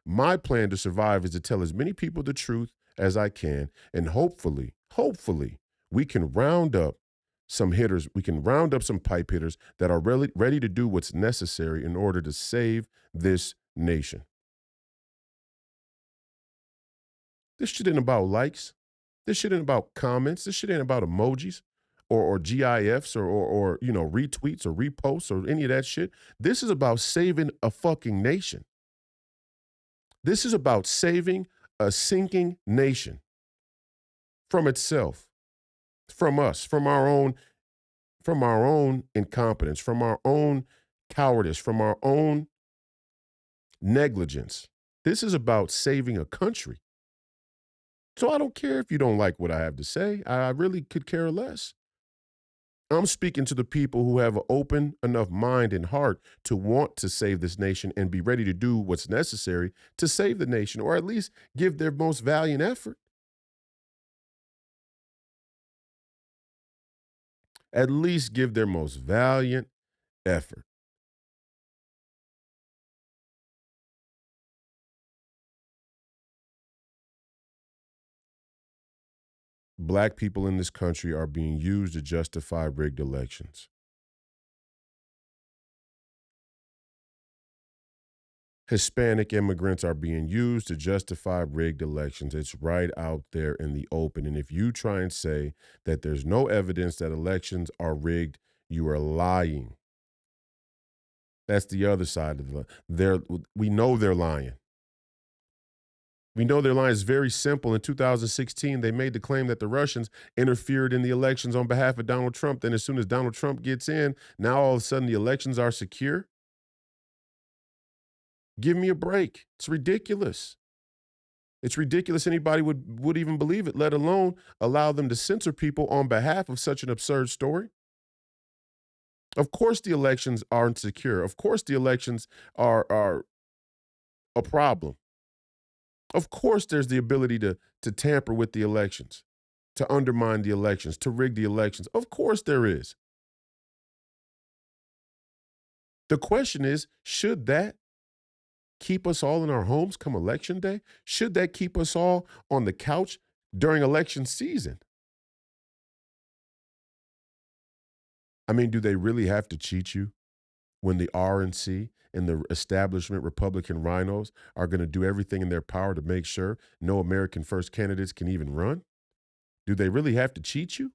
My plan to survive is to tell as many people the truth as I can. And hopefully, we can round up some hitters. We can round up some pipe hitters that are really ready to do what's necessary in order to save this nation. This shit ain't about likes. This shit ain't about comments. This shit ain't about emojis or GIFs or retweets or reposts or any of that shit. This is about saving a fucking nation. This is about saving a sinking nation from itself, from us, from our own incompetence, from our own cowardice, from our own negligence. This is about saving a country. So I don't care if you don't like what I have to say. I really could care less. I'm speaking to the people who have an open enough mind and heart to want to save this nation and be ready to do what's necessary to save the nation, or at least give their most valiant effort. At least give their most valiant effort. Black people in this country are being used to justify rigged elections. Hispanic immigrants are being used to justify rigged elections. It's right out there in the open. And if you try and say that there's no evidence that elections are rigged, you are lying. That's the other side of the we know they're lying. We know their line is very simple. In 2016, they made the claim that the Russians interfered in the elections on behalf of Donald Trump. Then, as soon as Donald Trump gets in, now all of a sudden the elections are secure. Give me a break. It's ridiculous. It's ridiculous anybody would even believe it, let alone allow them to censor people on behalf of such an absurd story. Of course, the elections aren't secure. Of course, the elections are a problem. Of course, there's the ability to tamper with the elections, to undermine the elections, to rig the elections. Of course, there is. The question is, should that keep us all in our homes come election day? Should that keep us all on the couch during election season? I mean, do they really have to cheat you when the RNC and the establishment Republican rhinos are going to do everything in their power to make sure no American first candidates can even run? Do they really have to cheat you?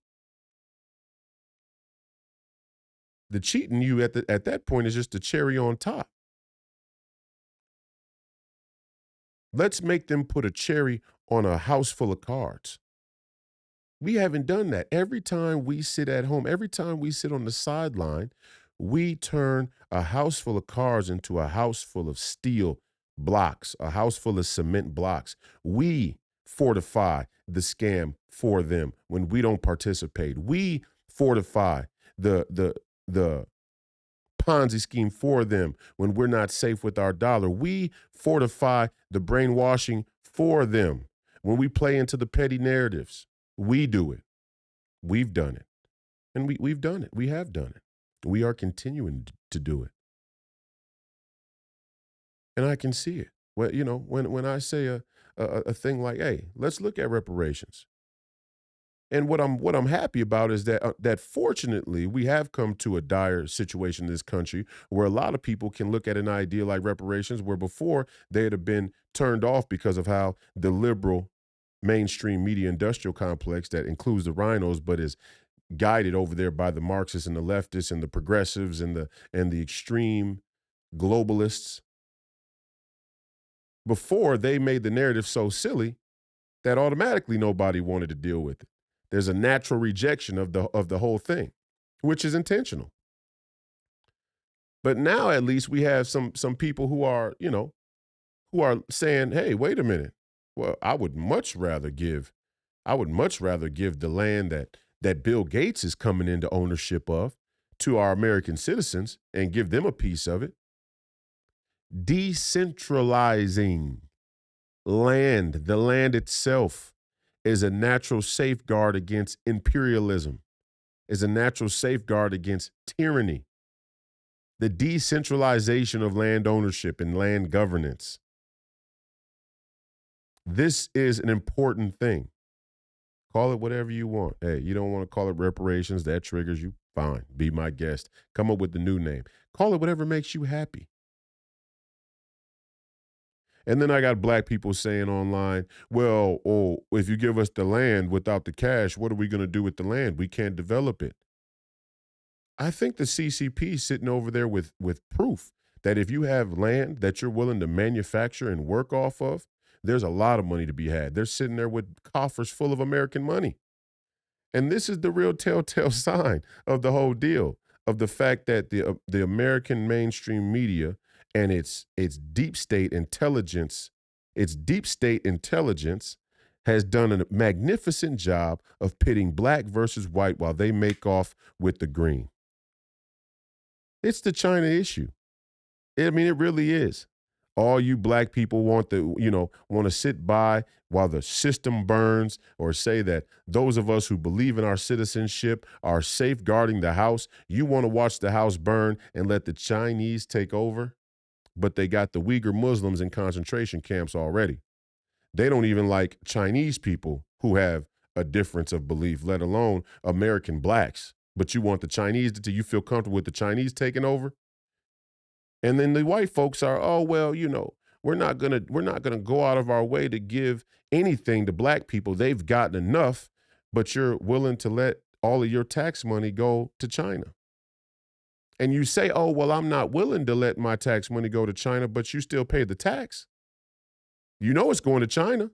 The cheating you at that point is just the cherry on top. Let's make them put a cherry on a house full of cards. We haven't done that. Every time we sit at home, every time we sit on the sideline, we turn a house full of cards into a house full of steel blocks, a house full of cement blocks. We fortify the scam for them when we don't participate. We fortify the Ponzi scheme for them when we're not safe with our dollar. We fortify the brainwashing for them when we play into the petty narratives. We do it. We've done it. And we've done it. We have done it. We are continuing to do it. And I can see it. Well, when I say a thing like, hey, let's look at reparations. And what I'm happy about is that fortunately we have come to a dire situation in this country where a lot of people can look at an idea like reparations, where before they'd have been turned off because of how the liberal mainstream media industrial complex that includes the rhinos, but is guided over there by the Marxists and the leftists and the progressives and the extreme globalists. Before they made the narrative so silly that automatically nobody wanted to deal with it. There's a natural rejection of the whole thing, which is intentional. But now at least we have some people who are saying, "Hey, wait a minute. Well, I would much rather give the land that Bill Gates is coming into ownership of to our American citizens and give them a piece of it." Decentralizing land, the land itself, is a natural safeguard against imperialism, is a natural safeguard against tyranny. The decentralization of land ownership and land governance. This is an important thing. Call it whatever you want. Hey, you don't want to call it reparations, that triggers you. Fine, be my guest. Come up with the new name. Call it whatever makes you happy. And then I got black people saying online, well, oh, if you give us the land without the cash, what are we going to do with the land? We can't develop it. I think the CCP is sitting over there with proof that if you have land that you're willing to manufacture and work off of, there's a lot of money to be had. They're sitting there with coffers full of American money. And this is the real telltale sign of the whole deal, of the fact that the American mainstream media and its deep state intelligence has done a magnificent job of pitting black versus white while they make off with the green. It's the China issue. I mean, it really is. All you black people want to sit by while the system burns, or say that those of us who believe in our citizenship are safeguarding the house. You want to watch the house burn and let the Chinese take over, but they got the Uyghur Muslims in concentration camps already. They don't even like Chinese people who have a difference of belief, let alone American blacks. But you want the Chinese to, you feel comfortable with the Chinese taking over? And then the white folks are, oh, well, we're not gonna go out of our way to give anything to black people. They've gotten enough, but you're willing to let all of your tax money go to China. And you say, oh, well, I'm not willing to let my tax money go to China, but you still pay the tax. You know it's going to China.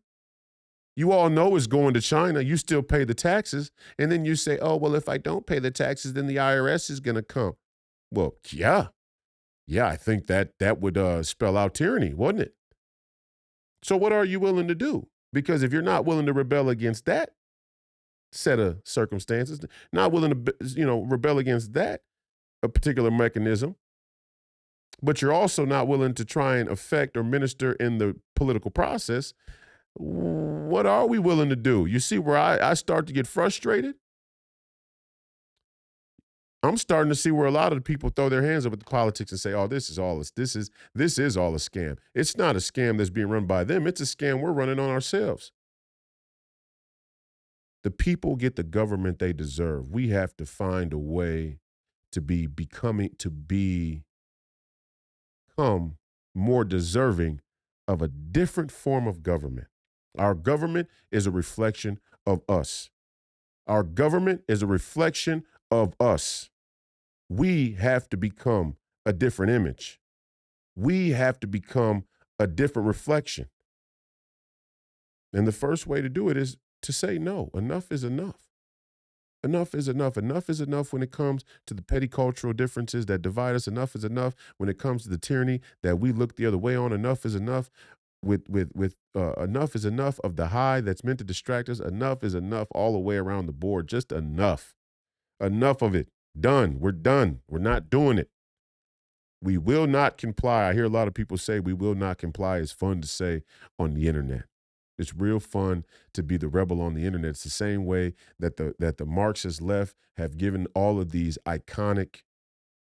You all know it's going to China. You still pay the taxes. And then you say, oh, well, if I don't pay the taxes, then the IRS is going to come. Well, yeah. Yeah, I think that would spell out tyranny, wouldn't it? So what are you willing to do? Because if you're not willing to rebel against that set of circumstances, not willing to, rebel against that a particular mechanism, but you're also not willing to try and affect or minister in the political process, what are we willing to do? You see where I start to get frustrated? I'm starting to see where a lot of the people throw their hands up at the politics and say, "Oh, this is all a scam." It's not a scam that's being run by them. It's a scam we're running on ourselves. The people get the government they deserve. We have to find a way to become more deserving of a different form of government. Our government is a reflection of us. Our government is a reflection of us. We have to become a different image. We have to become a different reflection. And the first way to do it is to say no. Enough is enough. Enough is enough. Enough is enough when it comes to the petty cultural differences that divide us. Enough is enough when it comes to the tyranny that we look the other way on. Enough is enough enough is enough of the high that's meant to distract us. Enough is enough all the way around the board. Just enough. Enough of it. Done. We're done. We're not doing it. We will not comply. I hear a lot of people say we will not comply. It's fun to say on the internet. It's real fun to be the rebel on the internet. It's the same way that the Marxist left have given all of these iconic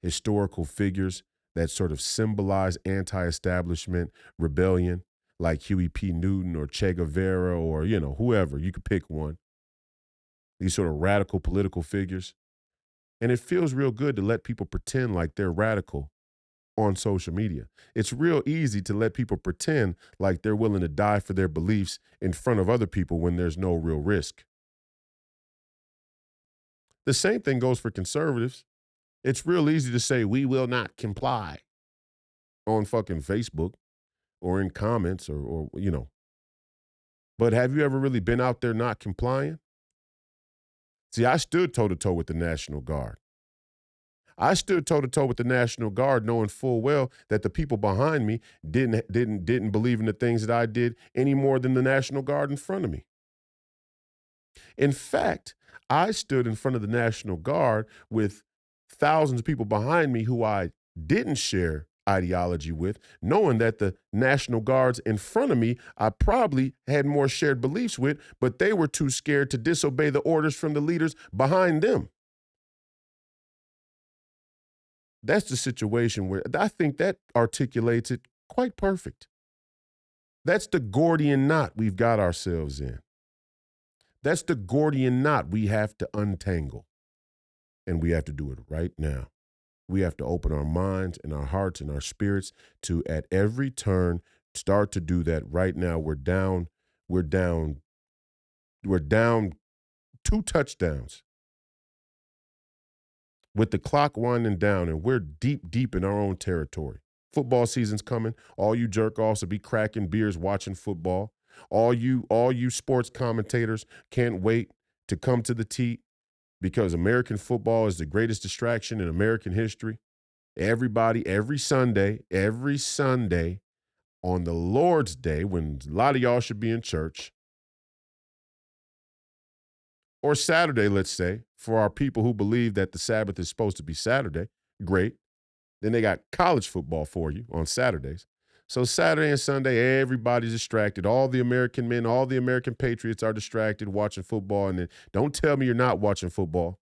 historical figures that sort of symbolize anti-establishment rebellion, like Huey P. Newton or Che Guevara or, whoever. You could pick one. These sort of radical political figures. And it feels real good to let people pretend like they're radical on social media. It's real easy to let people pretend like they're willing to die for their beliefs in front of other people when there's no real risk. The same thing goes for conservatives. It's real easy to say we will not comply on fucking Facebook or in comments or. But have you ever really been out there not complying? See, I stood toe-to-toe with the National Guard. I stood toe-to-toe with the National Guard knowing full well that the people behind me didn't believe in the things that I did any more than the National Guard in front of me. In fact, I stood in front of the National Guard with thousands of people behind me who I didn't share ideology with, knowing that the National Guards in front of me, I probably had more shared beliefs with, but they were too scared to disobey the orders from the leaders behind them. That's the situation where I think that articulates it quite perfect. That's the Gordian knot we've got ourselves in. That's the Gordian knot we have to untangle. And we have to do it right now. We have to open our minds and our hearts and our spirits to, at every turn, start to do that right now. We're down 2 touchdowns with the clock winding down, and we're deep, deep in our own territory. Football season's coming. All you jerk offs will be cracking beers watching football. All you sports commentators can't wait to come to the tee because American football is the greatest distraction in American history. Everybody, every Sunday, on the Lord's Day, when a lot of y'all should be in church, or Saturday, let's say, for our people who believe that the Sabbath is supposed to be Saturday, great. Then they got college football for you on Saturdays. So Saturday and Sunday, everybody's distracted. All the American men, all the American patriots are distracted watching football. And then don't tell me you're not watching football.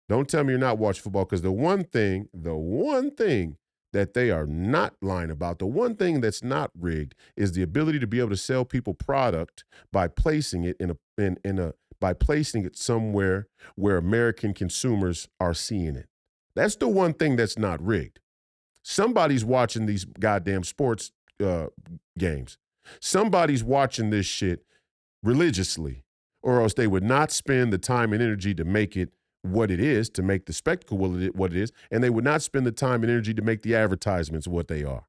Don't tell me you're not watching football, because the one thing that they are not lying about, the one thing that's not rigged, is the ability to be able to sell people product by placing it by placing it somewhere where American consumers are seeing it. That's the one thing that's not rigged. Somebody's watching these goddamn sports games. Somebody's watching this shit religiously, or else they would not spend the time and energy to make it what it is, to make the spectacle what it is, and they would not spend the time and energy to make the advertisements what they are.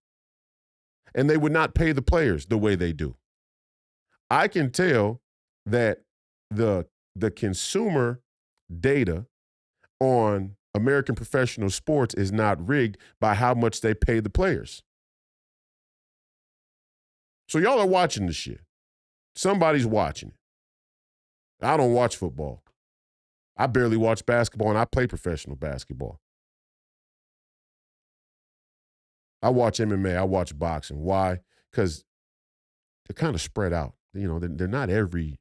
And they would not pay the players the way they do. I can tell that the consumer data on American professional sports is not rigged by how much they pay the players. So y'all are watching this shit. Somebody's watching it. I don't watch football. I barely watch basketball, and I play professional basketball. I watch MMA. I watch boxing. Why? Because they're kind of spread out. You know, they're not every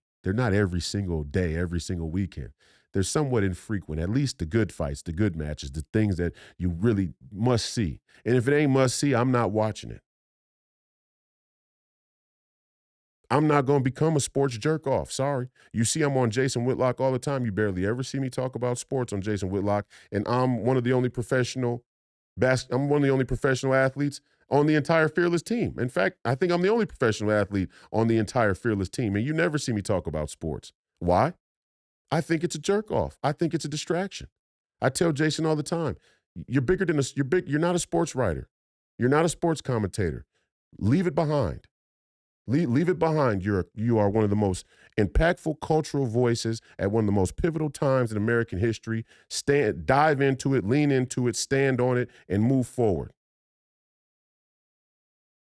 single day, every single weekend. They're somewhat infrequent. At least the good fights, the good matches, the things that you really must see. And if it ain't must see, I'm not watching it. I'm not going to become a sports jerk off. Sorry. You see, I'm on Jason Whitlock all the time. You barely ever see me talk about sports on Jason Whitlock. And I'm one of the only professional athletes on the entire Fearless team. In fact, I think I'm the only professional athlete on the entire Fearless team. And you never see me talk about sports. Why? I think it's a jerk off. I think it's a distraction. I tell Jason all the time, you're bigger than you're not a sports writer. You're not a sports commentator. Leave it behind. Leave it behind. You are one of the most impactful cultural voices at one of the most pivotal times in American history. Dive into it, lean into it, stand on it, and move forward.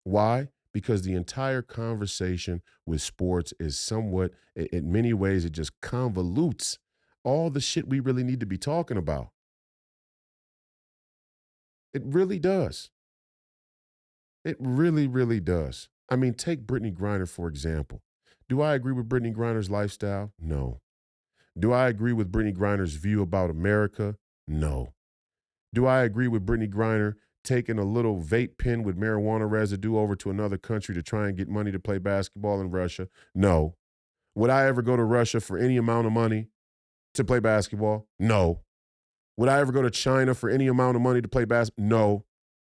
Why? Because the entire conversation with sports is somewhat, in many ways, it just convolutes all the shit we really need to be talking about. It really does. It really, really does. I mean, take Brittany Griner, for example. Do I agree with Brittany Griner's lifestyle? No. Do I agree with Brittany Griner's view about America? No. Do I agree with Brittany Griner taking a little vape pen with marijuana residue over to another country to try and get money to play basketball in Russia? No. Would I ever go to Russia for any amount of money to play basketball? No. Would I ever go to China for any amount of money to play basketball? No.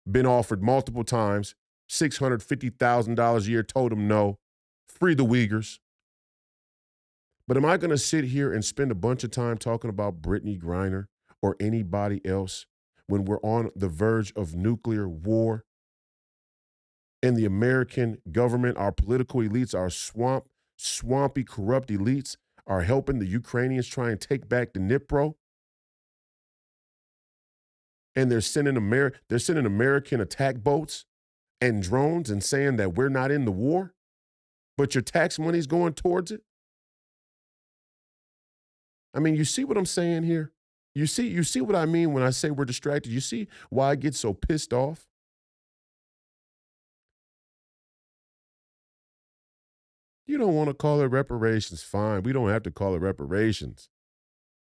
Been offered multiple times. $650,000 a year, told them no. Free the Uyghurs. But am I going to sit here and spend a bunch of time talking about Brittany Griner or anybody else when we're on the verge of nuclear war? And the American government, our political elites, our swampy, corrupt elites are helping the Ukrainians try and take back the Dnipro? And they're sending American attack boats and drones and saying that we're not in the war, but your tax money's going towards it? I mean, you see what I'm saying here? You see what I mean when I say we're distracted? You see why I get so pissed off? You don't want to call it reparations, fine. We don't have to call it reparations.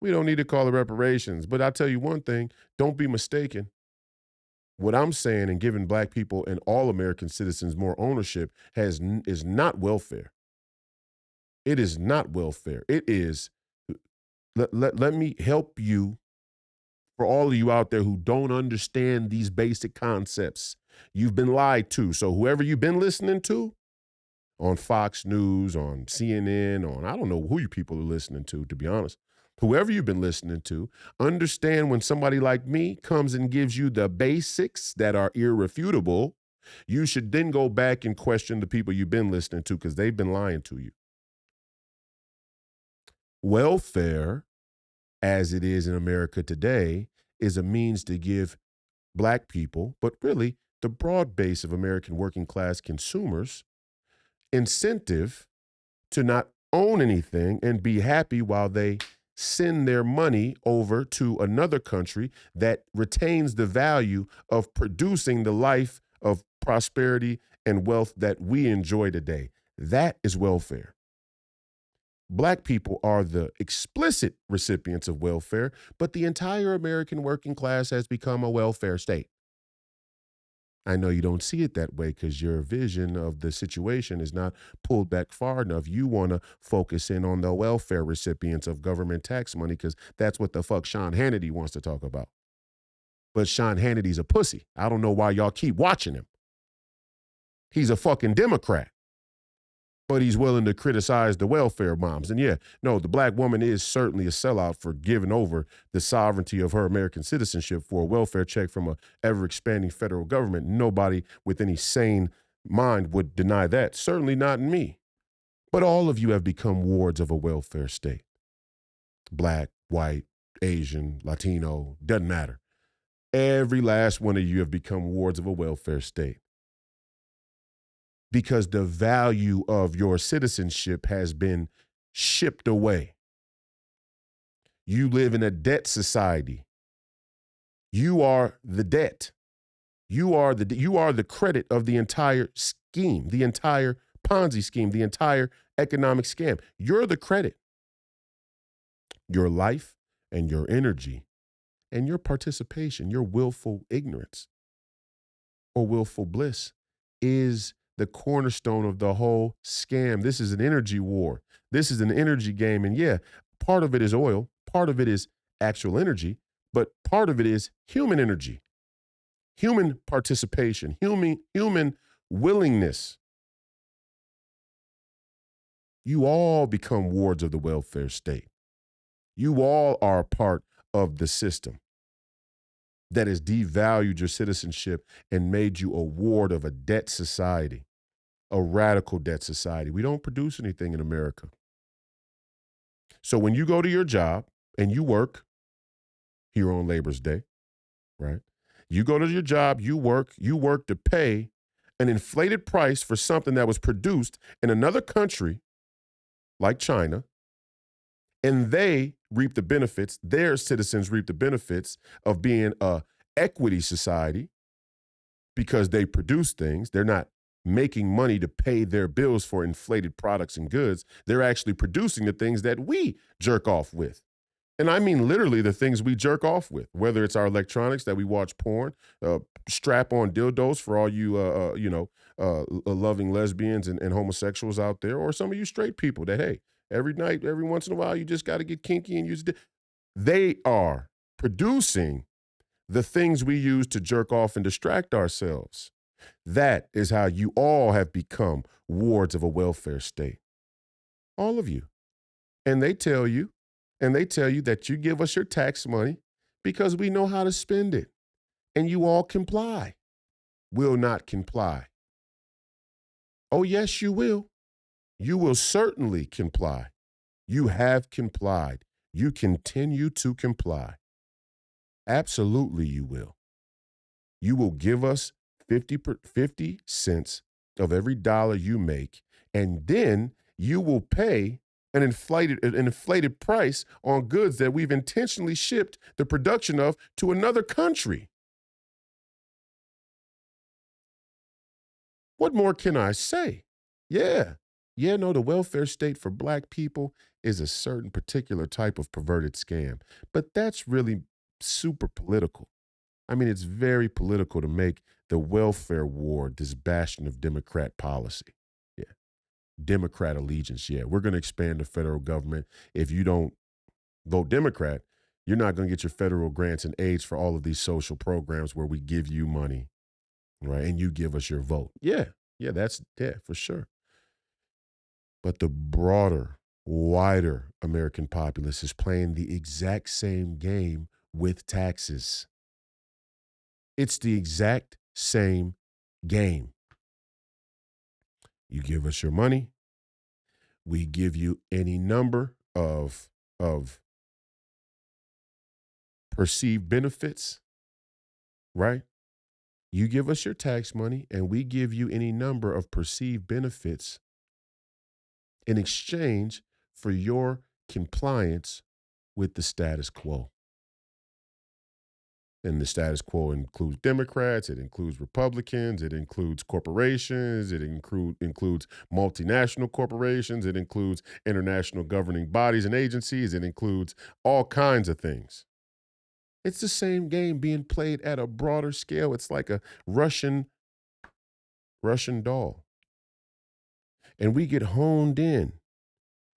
We don't need to call it reparations. But I'll tell you one thing, don't be mistaken. What I'm saying and giving black people and all American citizens more ownership is not welfare. It is not welfare. It is, let me help you, for all of you out there who don't understand these basic concepts. You've been lied to. So whoever you've been listening to on Fox News, on CNN, I don't know who you people are listening to be honest. Whoever you've been listening to, understand when somebody like me comes and gives you the basics that are irrefutable, you should then go back and question the people you've been listening to because they've been lying to you. Welfare, as it is in America today, is a means to give black people, but really the broad base of American working class consumers, incentive to not own anything and be happy while they send their money over to another country that retains the value of producing the life of prosperity and wealth that we enjoy today. That is welfare. Black people are the explicit recipients of welfare, but the entire American working class has become a welfare state. I know you don't see it that way because your vision of the situation is not pulled back far enough. You want to focus in on the welfare recipients of government tax money because that's what the fuck Sean Hannity wants to talk about. But Sean Hannity's a pussy. I don't know why y'all keep watching him. He's a fucking Democrat. But he's willing to criticize the welfare moms. And yeah, no, the black woman is certainly a sellout for giving over the sovereignty of her American citizenship for a welfare check from a ever-expanding federal government. Nobody with any sane mind would deny that. Certainly not me. But all of you have become wards of a welfare state. Black, white, Asian, Latino, doesn't matter. Every last one of you have become wards of a welfare state. Because the value of your citizenship has been shipped away. You live in a debt society. You are the debt. You are the credit of the entire scheme, the entire Ponzi scheme, the entire economic scam. You're the credit. Your life and your energy and your participation, your willful ignorance or willful bliss is the cornerstone of the whole scam. This is an energy war. This is an energy game. And yeah, part of it is oil, part of it is actual energy, but part of it is human energy, human participation, human willingness. You all become wards of the welfare state. You all are a part of the system that has devalued your citizenship and made you a ward of a debt society. A radical debt society. We don't produce anything in America. So when you go to your job and you work here on Labor's Day, right? You go to your job, you work to pay an inflated price for something that was produced in another country like China, and they reap the benefits, their citizens reap the benefits of being a equity society because they produce things. They're not making money to pay their bills for inflated products and goods. They're actually producing the things that we jerk off with. And I mean literally the things we jerk off with, whether it's our electronics that we watch porn, strap on dildos for all you, loving lesbians and homosexuals out there, or some of you straight people that, hey, every night, every once in a while, you just got to get kinky and use it. They are producing the things we use to jerk off and distract ourselves. That is how you all have become wards of a welfare state. All of you. And they tell you that you give us your tax money because we know how to spend it. And you all comply. Will not comply. Oh, yes, you will. You will certainly comply. You have complied. You continue to comply. Absolutely, you will. You will give us 50 cents of every dollar you make, and then you will pay an inflated price on goods that we've intentionally shipped the production of to another country. What more can I say? Yeah. Yeah, no, the welfare state for black people is a certain particular type of perverted scam, but that's really super political. I mean, it's very political to make the welfare ward this bastion of Democrat policy. Yeah. Democrat allegiance. Yeah. We're going to expand the federal government. If you don't vote Democrat, you're not going to get your federal grants and aids for all of these social programs where we give you money, right? And you give us your vote. Yeah. Yeah, for sure. But the broader, wider American populace is playing the exact same game with taxes. It's the exact same game. You give us your money. We give you any number of perceived benefits, right? You give us your tax money and we give you any number of perceived benefits in exchange for your compliance with the status quo. And the status quo includes Democrats, it includes Republicans, it includes corporations, it includes multinational corporations, it includes international governing bodies and agencies, it includes all kinds of things. It's the same game being played at a broader scale. It's like a Russian Russian doll. And we get honed in.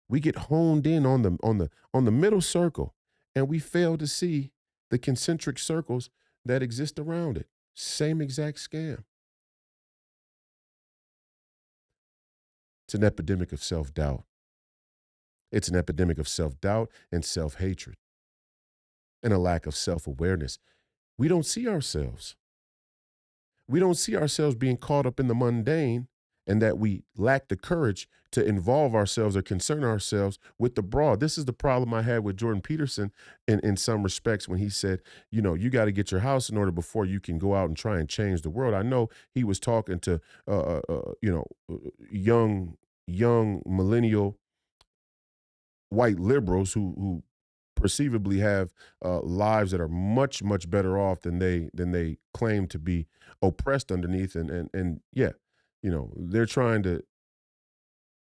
We get honed in on the middle circle, and we fail to see the concentric circles that exist around it. Same exact scam. It's an epidemic of self-doubt. It's an epidemic of self-doubt and self-hatred and a lack of self-awareness. We don't see ourselves. We don't see ourselves being caught up in the mundane, and that we lack the courage to involve ourselves or concern ourselves with the broad. This is the problem I had with Jordan Peterson in some respects when he said, you got to get your house in order before you can go out and try and change the world. I know he was talking to, young millennial white liberals who perceivably have lives that are much better off than they claim to be oppressed underneath, and yeah, they're trying to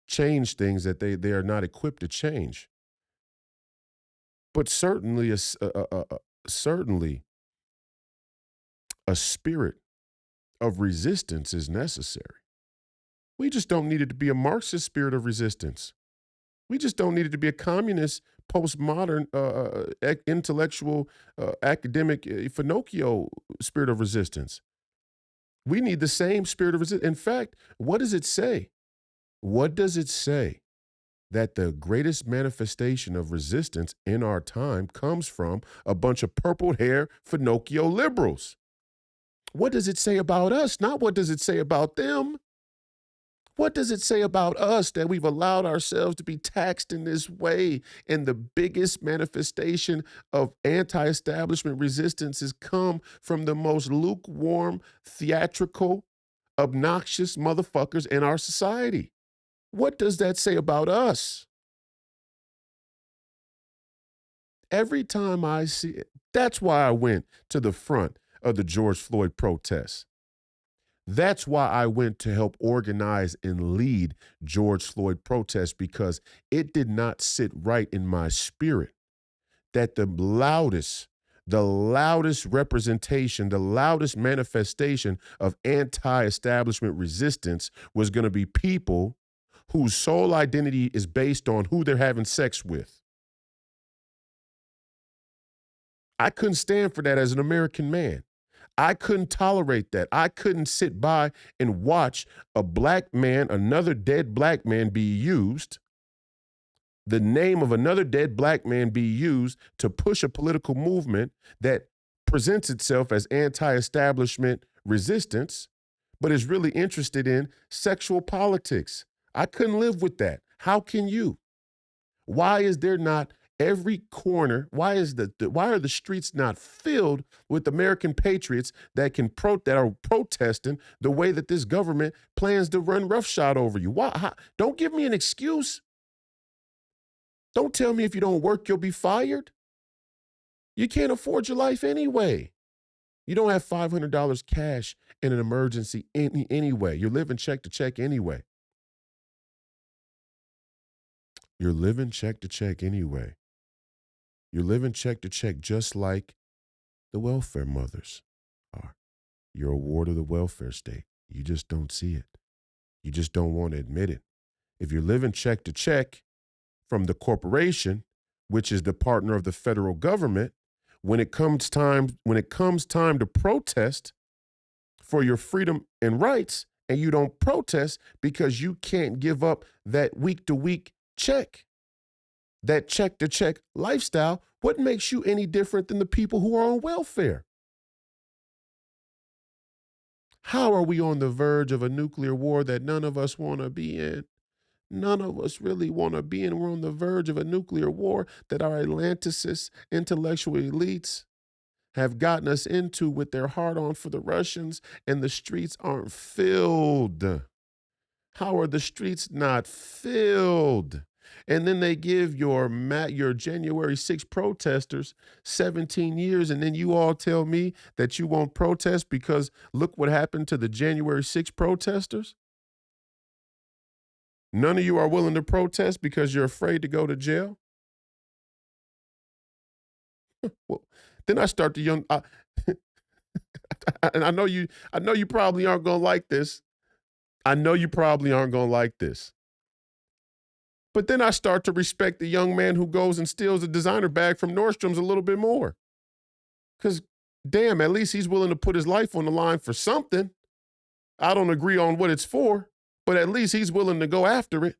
change things that they are not equipped to change. But certainly certainly a spirit of resistance is necessary. We just don't need it to be a Marxist spirit of resistance. We just don't need it to be a communist, postmodern, intellectual, academic, Finocchio spirit of resistance. We need the same spirit of resistance. In fact, what does it say? What does it say? That the greatest manifestation of resistance in our time comes from a bunch of purple hair Finocchio liberals. What does it say about us? Not what does it say about them? What does it say about us that we've allowed ourselves to be taxed in this way? And the biggest manifestation of anti-establishment resistance has come from the most lukewarm, theatrical, obnoxious motherfuckers in our society. What does that say about us? Every time I see it, that's why I went to the front of the George Floyd protests. That's why I went to help organize and lead George Floyd protests, because it did not sit right in my spirit that the loudest representation, the loudest manifestation of anti-establishment resistance was going to be people whose sole identity is based on who they're having sex with. I couldn't stand for that as an American man. I couldn't tolerate that. I couldn't sit by and watch a black man, another dead black man, be used, the name of another dead black man be used to push a political movement that presents itself as anti-establishment resistance, but is really interested in sexual politics. I couldn't live with that. How can you? Why is there not every corner? Why are the streets not filled with American patriots that that are protesting the way that this government plans to run roughshod over you? Why? Don't give me an excuse. Don't tell me if you don't work, you'll be fired. You can't afford your life anyway. You don't have $500 cash in an emergency anyway. You're living check to check anyway. You're living check to check anyway. You're living check to check just like the welfare mothers are. You're a ward of the welfare state. You just don't see it. You just don't want to admit it. If you're living check to check from the corporation, which is the partner of the federal government, when it comes time to protest for your freedom and rights, and you don't protest because you can't give up that week to week check, that check to check lifestyle, what makes you any different than the people who are on welfare? How are we on the verge of a nuclear war that none of us want to be in? None of us really want to be in. We're on the verge of a nuclear war that our Atlanticists, intellectual elites, have gotten us into with their hard on for the Russians, and the streets aren't filled. How are the streets not filled? And then they give your January 6 protesters 17 years, and then you all tell me that you won't protest because look what happened to the January 6 protesters? None of you are willing to protest because you're afraid to go to jail? Well, then I start and I know you probably aren't going to like this, I know you probably aren't going to like this. But then I start to respect the young man who goes and steals a designer bag from Nordstrom's a little bit more. Because, damn, at least he's willing to put his life on the line for something. I don't agree on what it's for, but at least he's willing to go after it.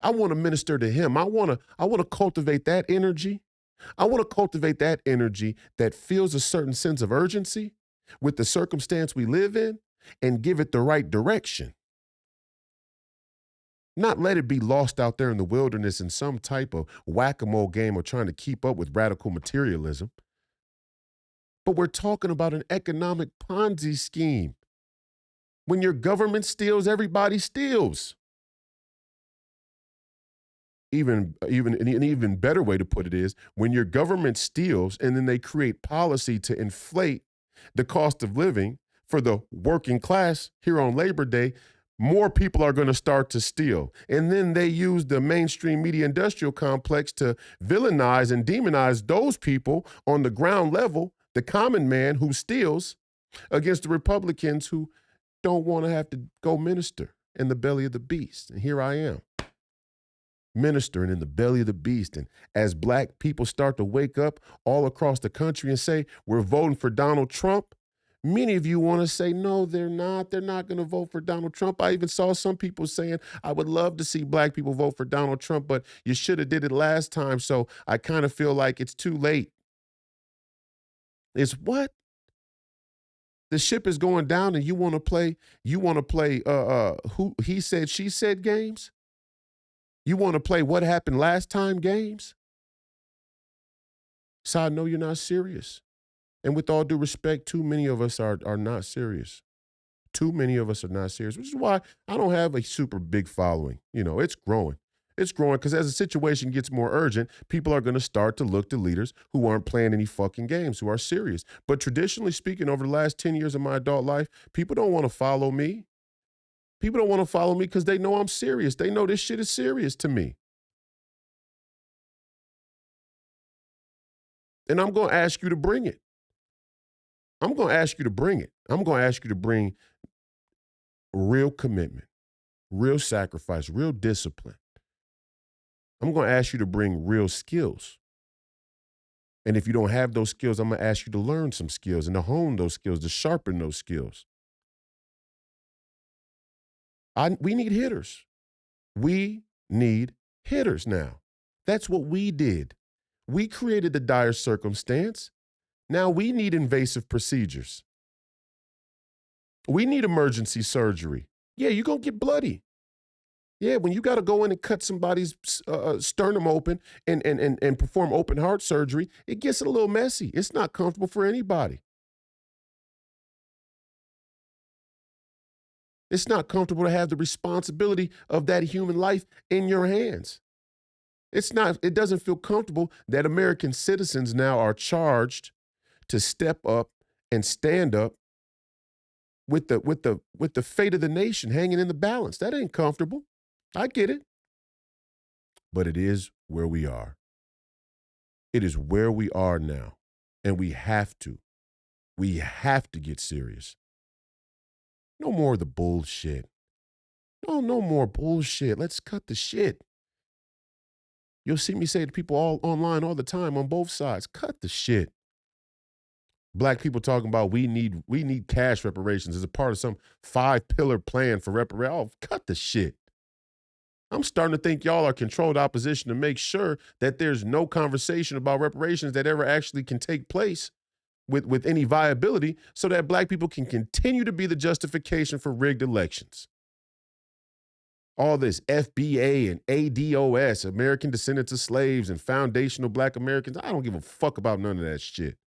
I want to minister to him. I want to cultivate that energy. I want to cultivate that energy that feels a certain sense of urgency with the circumstance we live in and give it the right direction. Not let it be lost out there in the wilderness in some type of whack-a-mole game of trying to keep up with radical materialism. But we're talking about an economic Ponzi scheme. When your government steals, everybody steals. An even better way to put it is when your government steals and then they create policy to inflate the cost of living for the working class here on Labor Day, more people are going to start to steal. And then they use the mainstream media industrial complex to villainize and demonize those people on the ground level, the common man who steals, against the Republicans who don't want to have to go minister in the belly of the beast. And here I am, ministering in the belly of the beast. And as black people start to wake up all across the country and say, we're voting for Donald Trump, many of you want to say, no, they're not. They're not going to vote for Donald Trump. I even saw some people saying, I would love to see black people vote for Donald Trump, but you should have did it last time. So I kind of feel like it's too late. It's what? The ship is going down and you want to play who he said, she said games? You want to play what happened last time games? So I know you're not serious. And with all due respect, too many of us are not serious. Too many of us are not serious, which is why I don't have a super big following. You know, it's growing. It's growing because as the situation gets more urgent, people are going to start to look to leaders who aren't playing any fucking games, who are serious. But traditionally speaking, over the last 10 years of my adult life, people don't want to follow me. People don't want to follow me because they know I'm serious. They know this shit is serious to me. And I'm going to ask you to bring it. I'm going to ask you to bring it. I'm going to ask you to bring real commitment, real sacrifice, real discipline. I'm going to ask you to bring real skills. And if you don't have those skills, I'm going to ask you to learn some skills and to hone those skills, to sharpen those skills. We need hitters. We need hitters now. That's what we did. We created the dire circumstance. Now we need invasive procedures. We need emergency surgery. Yeah, you're going to get bloody. Yeah, when you got to go in and cut somebody's sternum open and perform open heart surgery, it gets a little messy. It's not comfortable for anybody. It's not comfortable to have the responsibility of that human life in your hands. It doesn't feel comfortable that American citizens now are charged to step up and stand up with the fate of the nation hanging in the balance. That ain't comfortable. I get it. But it is where we are. It is where we are now. And we have to. We have to get serious. No more of the bullshit. No more bullshit. Let's cut the shit. You'll see me say to people all online all the time on both sides, cut the shit. Black people talking about we need cash reparations as a part of some 5-pillar plan for reparations. Oh, cut the shit. I'm starting to think y'all are controlled opposition to make sure that there's no conversation about reparations that ever actually can take place with any viability so that black people can continue to be the justification for rigged elections. All this FBA and ADOS, American Descendants of Slaves and Foundational Black Americans, I don't give a fuck about none of that shit.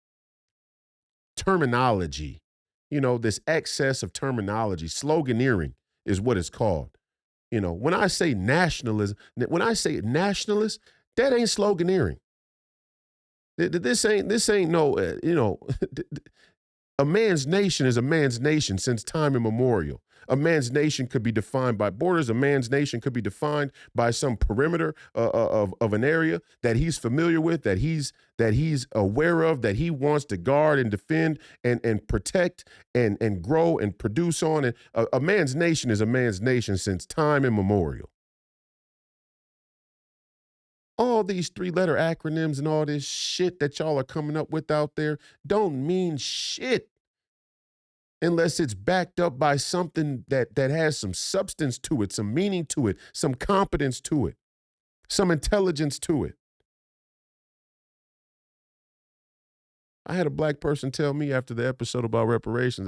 Terminology, this excess of terminology, sloganeering is what it's called. When I say nationalism, when I say nationalist, that ain't sloganeering. This ain't no, A man's nation is a man's nation since time immemorial. A man's nation could be defined by borders. A man's nation could be defined by some perimeter of an area that he's familiar with, that he's aware of, that he wants to guard and defend and protect and grow and produce on. And a man's nation is a man's nation since time immemorial. All these three-letter acronyms and all this shit that y'all are coming up with out there don't mean shit unless it's backed up by something that has some substance to it, some meaning to it, some competence to it, some intelligence to it. I had a black person tell me after the episode about reparations,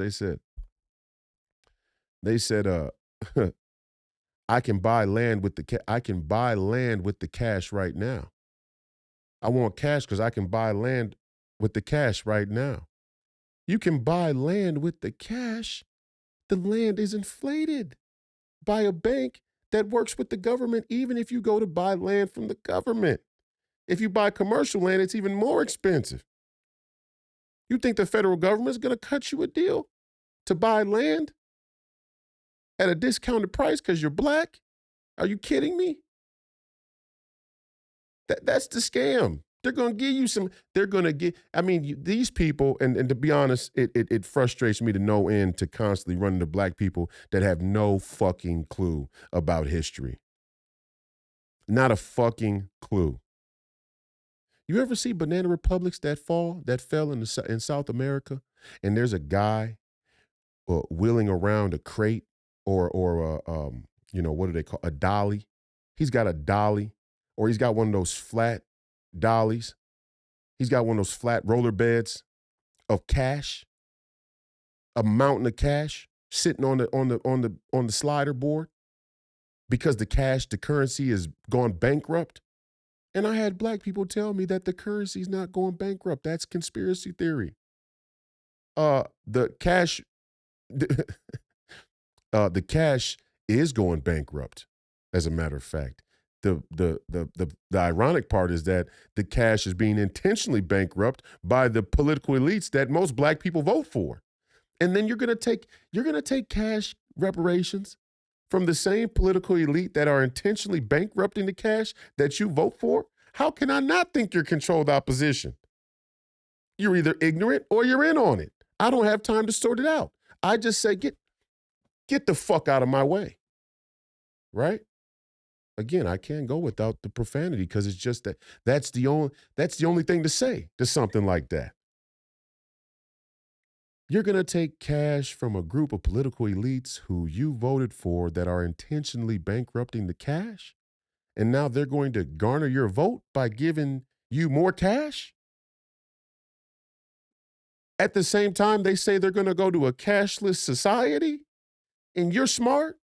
they said, I can buy land with the cash right now. I want cash because I can buy land with the cash right now. You can buy land with the cash. The land is inflated by a bank that works with the government, even if you go to buy land from the government. If you buy commercial land, it's even more expensive. You think the federal government is going to cut you a deal to buy land at a discounted price because you're black? Are you kidding me? That's the scam. They're going to give you some, these people, and to be honest, it frustrates me to no end to constantly run into black people that have no fucking clue about history. Not a fucking clue. You ever see banana republics that fell in South America, and there's a guy wheeling around a crate or what do they call a dolly? He's got a dolly, or he's got one of those flat dollies. He's got one of those flat roller beds of cash, a mountain of cash sitting on the slider board because the currency is gone bankrupt. And I had black people tell me that the currency is not going bankrupt. That's conspiracy theory. The cash is going bankrupt, as a matter of fact. The ironic part is that the cash is being intentionally bankrupt by the political elites that most black people vote for. And then you're gonna take cash reparations from the same political elite that are intentionally bankrupting the cash that you vote for? How can I not think you're controlled opposition? You're either ignorant or you're in on it. I don't have time to sort it out. I just say, get the fuck out of my way. Right? Again, I can't go without the profanity because it's just that's the only thing to say to something like that. You're going to take cash from a group of political elites who you voted for that are intentionally bankrupting the cash, and now they're going to garner your vote by giving you more cash? At the same time, they say they're going to go to a cashless society, and you're smart?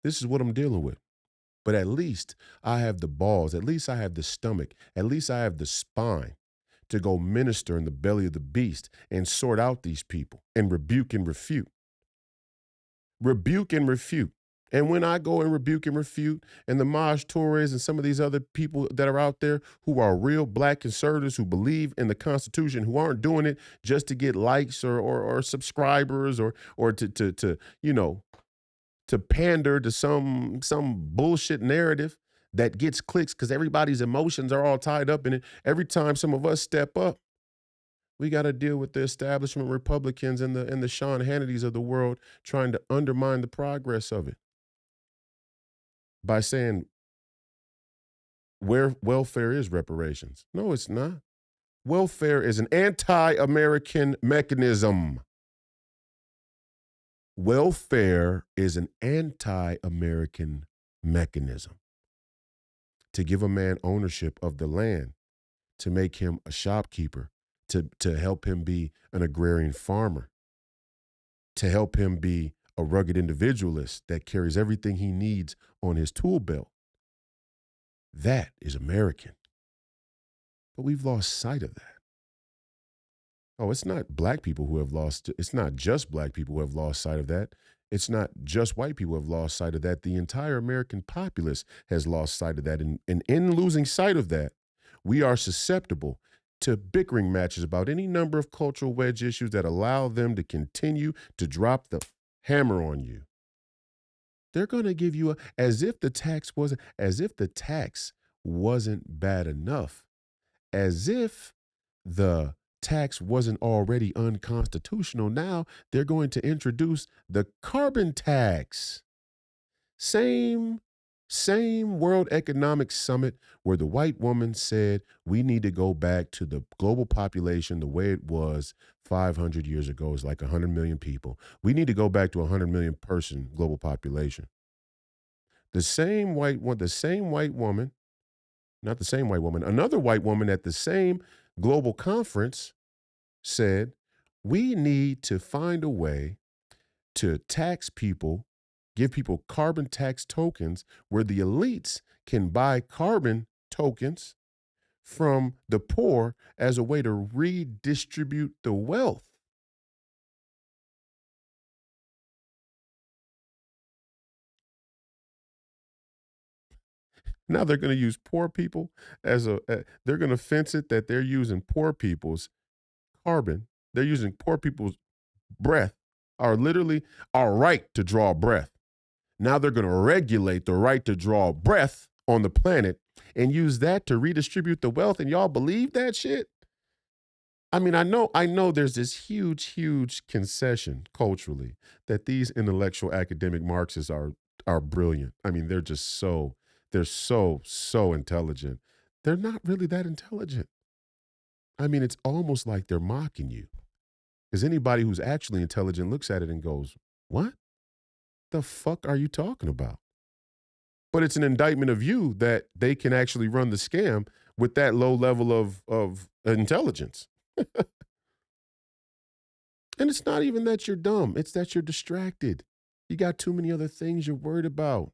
This is what I'm dealing with. But at least I have the balls, at least I have the stomach, at least I have the spine to go minister in the belly of the beast and sort out these people and rebuke and refute. Rebuke and refute. And when I go and rebuke and refute, and the Maj Torres and some of these other people that are out there who are real black conservatives who believe in the Constitution, who aren't doing it just to get likes or subscribers or to pander to some bullshit narrative that gets clicks because everybody's emotions are all tied up in it. Every time some of us step up, we got to deal with the establishment Republicans and the Sean Hannitys of the world trying to undermine the progress of it by saying welfare is reparations. No, it's not. Welfare is an anti-American mechanism. Welfare is an anti-American mechanism to give a man ownership of the land, to make him a shopkeeper, to help him be an agrarian farmer, to help him be a rugged individualist that carries everything he needs on his tool belt. That is American. But we've lost sight of that. Oh, it's not black people who have lost, it's not just black people who have lost sight of that. It's not just white people who have lost sight of that. The entire American populace has lost sight of that. And in losing sight of that, we are susceptible to bickering matches about any number of cultural wedge issues that allow them to continue to drop the hammer on you. They're going to give you as if the tax wasn't bad enough, as if the tax wasn't already unconstitutional. Now they're going to introduce the carbon tax. Same World Economic Summit where the white woman said we need to go back to the global population the way it was 500 years ago. It's like 100 million people. We need to go back to a 100 million person global population. The same white woman, not the same white woman, another white woman at the same global conference said, we need to find a way to tax people, give people carbon tax tokens where the elites can buy carbon tokens from the poor as a way to redistribute the wealth. Now they're going to use poor people they're going to fence it that they're using poor people's carbon. They're using poor people's breath, are literally our right to draw breath. Now they're going to regulate the right to draw breath on the planet and use that to redistribute the wealth. And y'all believe that shit? I mean, I know there's this huge concession culturally that these intellectual academic Marxists are brilliant. I mean, they're so intelligent. They're not really that intelligent. I mean, it's almost like they're mocking you. Because anybody who's actually intelligent looks at it and goes, what the fuck are you talking about? But it's an indictment of you that they can actually run the scam with that low level of intelligence. And it's not even that you're dumb. It's that you're distracted. You got too many other things you're worried about.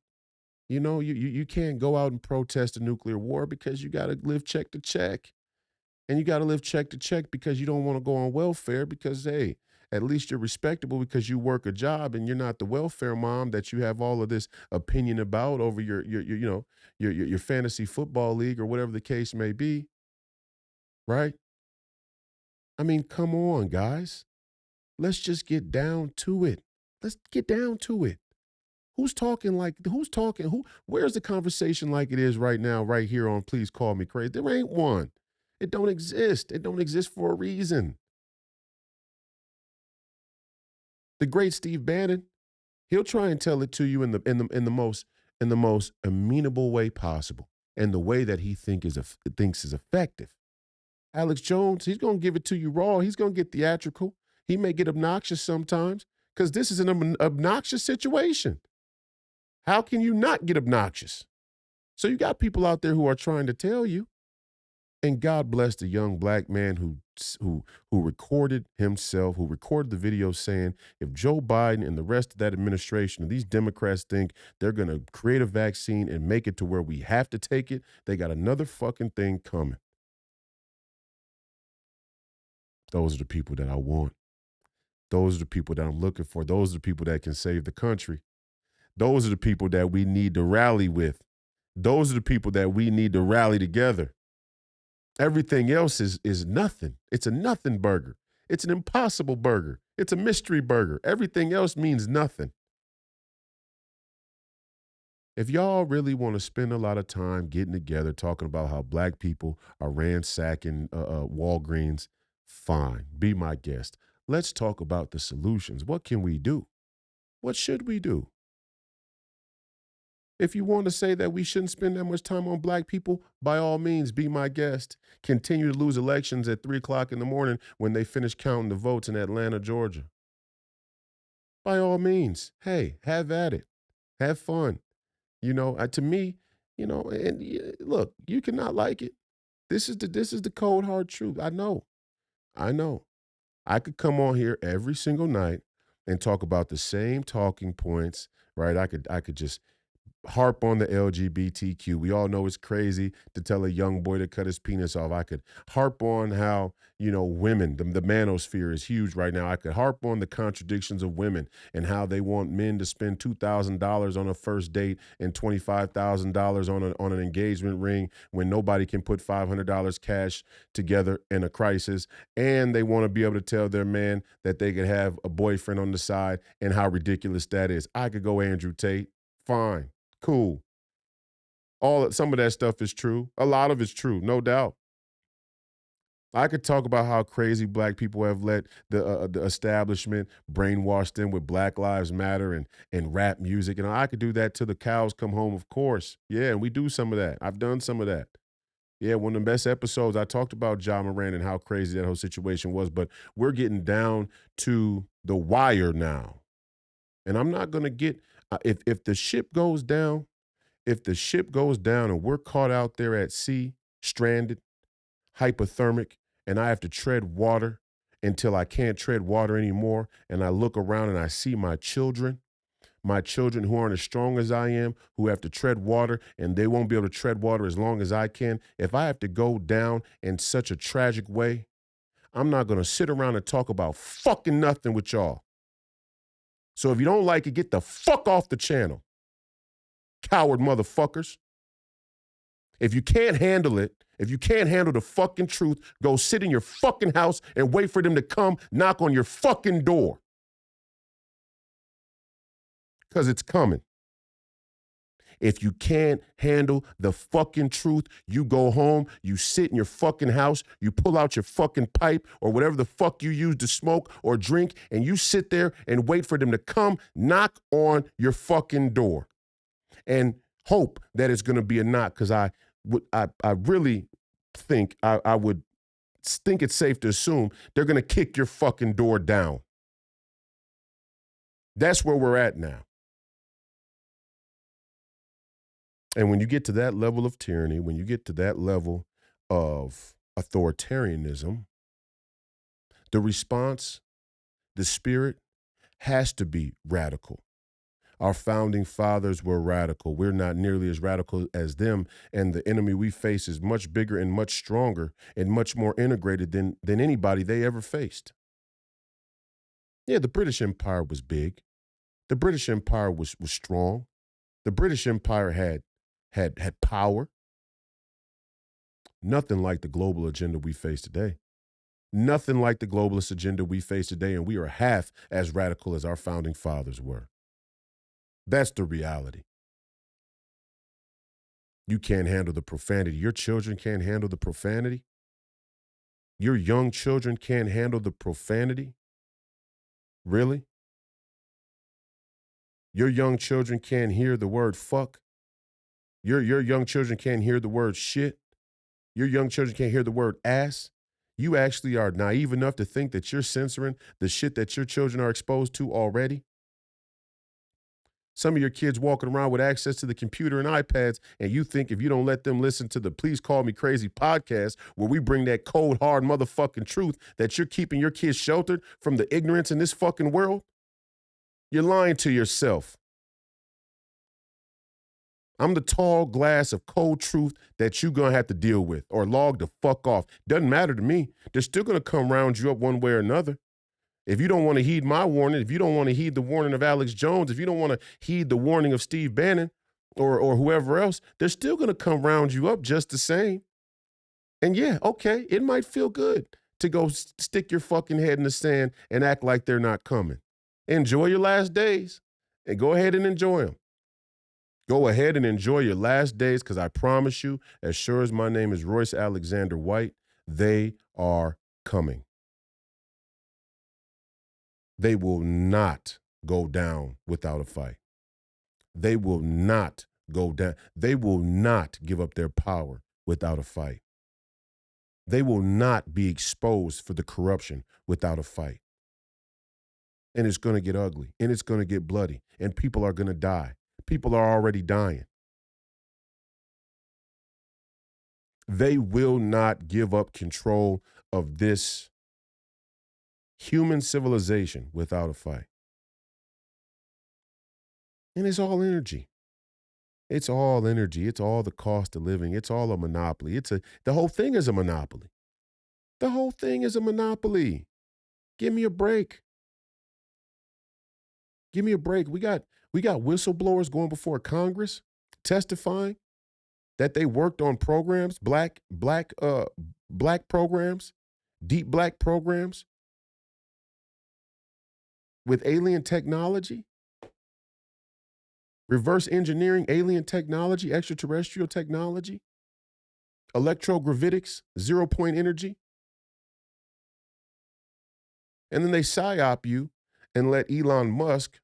You know, you can't go out and protest a nuclear war because you got to live check to check. And you got to live check to check because you don't want to go on welfare because, hey, at least you're respectable because you work a job and you're not the welfare mom that you have all of this opinion about over your fantasy football league or whatever the case may be, right? I mean, come on, guys. Let's just get down to it. Let's get down to it. Who's talking? Where's the conversation like it is right now, right here on Please Call Me Crazy? There ain't one. It don't exist. It don't exist for a reason. The great Steve Bannon, he'll try and tell it to you in the most amenable way possible, and the way that he thinks is effective. Alex Jones, he's gonna give it to you raw. He's gonna get theatrical. He may get obnoxious sometimes because this is an obnoxious situation. How can you not get obnoxious? So you got people out there who are trying to tell you, and God bless the young black man who recorded himself, who recorded the video saying, if Joe Biden and the rest of that administration and these Democrats think they're going to create a vaccine and make it to where we have to take it, they got another fucking thing coming. Those are the people that I want. Those are the people that I'm looking for. Those are the people that can save the country. Those are the people that we need to rally with. Those are the people that we need to rally together. Everything else is nothing. It's a nothing burger. It's an impossible burger. It's a mystery burger. Everything else means nothing. If y'all really want to spend a lot of time getting together talking about how black people are ransacking Walgreens, fine. Be my guest. Let's talk about the solutions. What can we do? What should we do? If you want to say that we shouldn't spend that much time on black people, by all means, be my guest. Continue to lose elections at 3 o'clock in the morning when they finish counting the votes in Atlanta, Georgia. By all means, hey, have at it. Have fun. To me, look, you cannot like it. This is the cold hard truth. I know. I know. I could come on here every single night and talk about the same talking points, right? I could just harp on the LGBTQ. We all know it's crazy to tell a young boy to cut his penis off. I could harp on how, women, the manosphere is huge right now. I could harp on the contradictions of women and how they want men to spend $2,000 on a first date and $25,000 on an engagement ring when nobody can put $500 cash together in a crisis. And they want to be able to tell their man that they could have a boyfriend on the side and how ridiculous that is. I could go Andrew Tate. Fine. Cool. Some of that stuff is true. A lot of it's true, no doubt. I could talk about how crazy black people have let the establishment brainwash them with Black Lives Matter and rap music. And I could do that till the cows come home, of course. Yeah, and we do some of that. I've done some of that. Yeah, one of the best episodes, I talked about Ja Morant and how crazy that whole situation was, but we're getting down to the wire now. And I'm not going to get, if the ship goes down, and we're caught out there at sea, stranded, hypothermic, and I have to tread water until I can't tread water anymore, and I look around and I see my children who aren't as strong as I am, who have to tread water, and they won't be able to tread water as long as I can. If I have to go down in such a tragic way, I'm not going to sit around and talk about fucking nothing with y'all. So if you don't like it, get the fuck off the channel. Coward motherfuckers. If you can't handle it, if you can't handle the fucking truth, go sit in your fucking house and wait for them to come knock on your fucking door. Because it's coming. If you can't handle the fucking truth, you go home, you sit in your fucking house, you pull out your fucking pipe or whatever the fuck you use to smoke or drink, and you sit there and wait for them to come knock on your fucking door. And hope that it's going to be a knock, because I really think I would think it's safe to assume they're going to kick your fucking door down. That's where we're at now. And when you get to that level of tyranny, when you get to that level of authoritarianism, the response, the spirit has to be radical. Our founding fathers were radical. We're not nearly as radical as them, and the enemy we face is much bigger and much stronger and much more integrated than anybody they ever faced. Yeah, the British Empire was big. The British Empire was strong. The British Empire had power. Nothing like the global agenda we face today. Nothing like the globalist agenda we face today, and we are half as radical as our founding fathers were. That's the reality. You can't handle the profanity. Your children can't handle the profanity. Your young children can't handle the profanity. Really? Your young children can't hear the word fuck. Your young children can't hear the word shit. Your young children can't hear the word ass. You actually are naive enough to think that you're censoring the shit that your children are exposed to already. Some of your kids walking around with access to the computer and iPads, and you think if you don't let them listen to the Please Call Me Crazy podcast, where we bring that cold, hard motherfucking truth, that you're keeping your kids sheltered from the ignorance in this fucking world? You're lying to yourself. I'm the tall glass of cold truth that you're going to have to deal with or log the fuck off. Doesn't matter to me. They're still going to come round you up one way or another. If you don't want to heed my warning, if you don't want to heed the warning of Alex Jones, if you don't want to heed the warning of Steve Bannon or whoever else, they're still going to come round you up just the same. And yeah, okay, it might feel good to go stick your fucking head in the sand and act like they're not coming. Enjoy your last days and go ahead and enjoy them. Go ahead and enjoy your last days, because I promise you, as sure as my name is Royce Alexander White, they are coming. They will not go down without a fight. They will not go down. They will not give up their power without a fight. They will not be exposed for the corruption without a fight. And it's going to get ugly, and it's going to get bloody, and people are going to die. People are already dying. They will not give up control of this human civilization without a fight. And it's all energy. It's all energy. It's all the cost of living. It's all a monopoly. The whole thing is a monopoly. The whole thing is a monopoly. Give me a break. Give me a break. We got whistleblowers going before Congress testifying that they worked on programs, black programs, deep black programs with alien technology, reverse engineering alien technology, extraterrestrial technology, electrogravitics, zero-point energy. And then they psyop you and let Elon Musk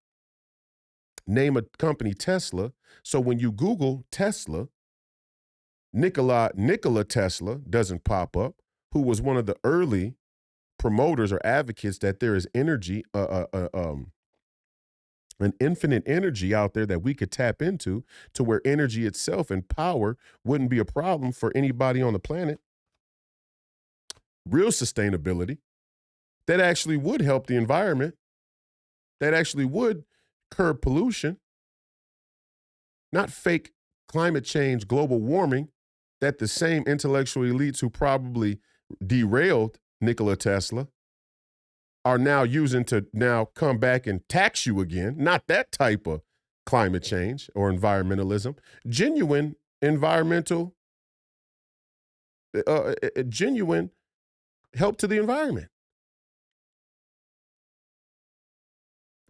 name a company Tesla. So when you Google Tesla, Nikola Tesla doesn't pop up, who was one of the early promoters or advocates that there is energy, an infinite energy out there that we could tap into to where energy itself and power wouldn't be a problem for anybody on the planet. Real sustainability that actually would help the environment, that actually would curb pollution, not fake climate change, global warming that the same intellectual elites who probably derailed Nikola Tesla are now using to now come back and tax you again. Not that type of climate change or environmentalism. Genuine environmental, genuine help to the environment.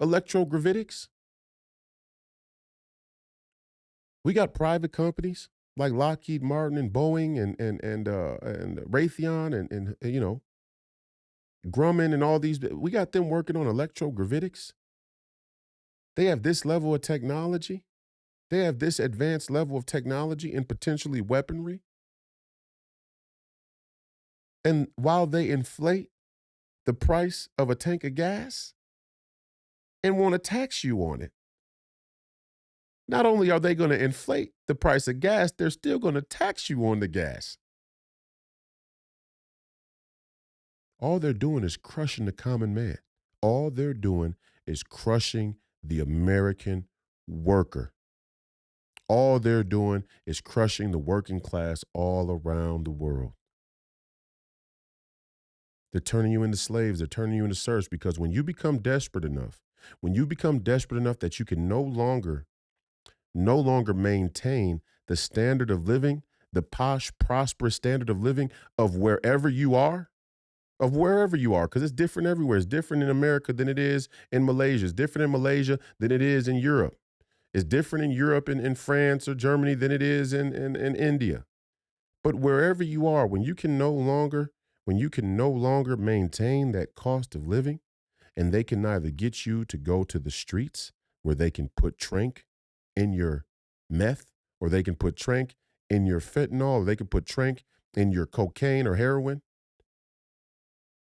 Electrogravitics. We got private companies like Lockheed Martin and Boeing and Raytheon and you know Grumman and all these. We got them working on electrogravitics. They have this level of technology. They have this advanced level of technology and potentially weaponry. And while they inflate the price of a tank of gas and want to tax you on it, not only are they going to inflate the price of gas, they're still going to tax you on the gas. All they're doing is crushing the common man. All they're doing is crushing the American worker. All they're doing is crushing the working class all around the world. They're turning you into slaves. They're turning you into serfs because when you become desperate enough, that you can no longer maintain the standard of living, the posh, prosperous standard of living of wherever you are, because it's different everywhere. It's different in America than it is in Malaysia. It's different in Malaysia than it is in Europe. It's different in Europe and in France or Germany than it is in India. But wherever you are, when you can no longer maintain that cost of living, and they can neither get you to go to the streets where they can put trank in your meth, or they can put trank in your fentanyl, or they can put trank in your cocaine or heroin.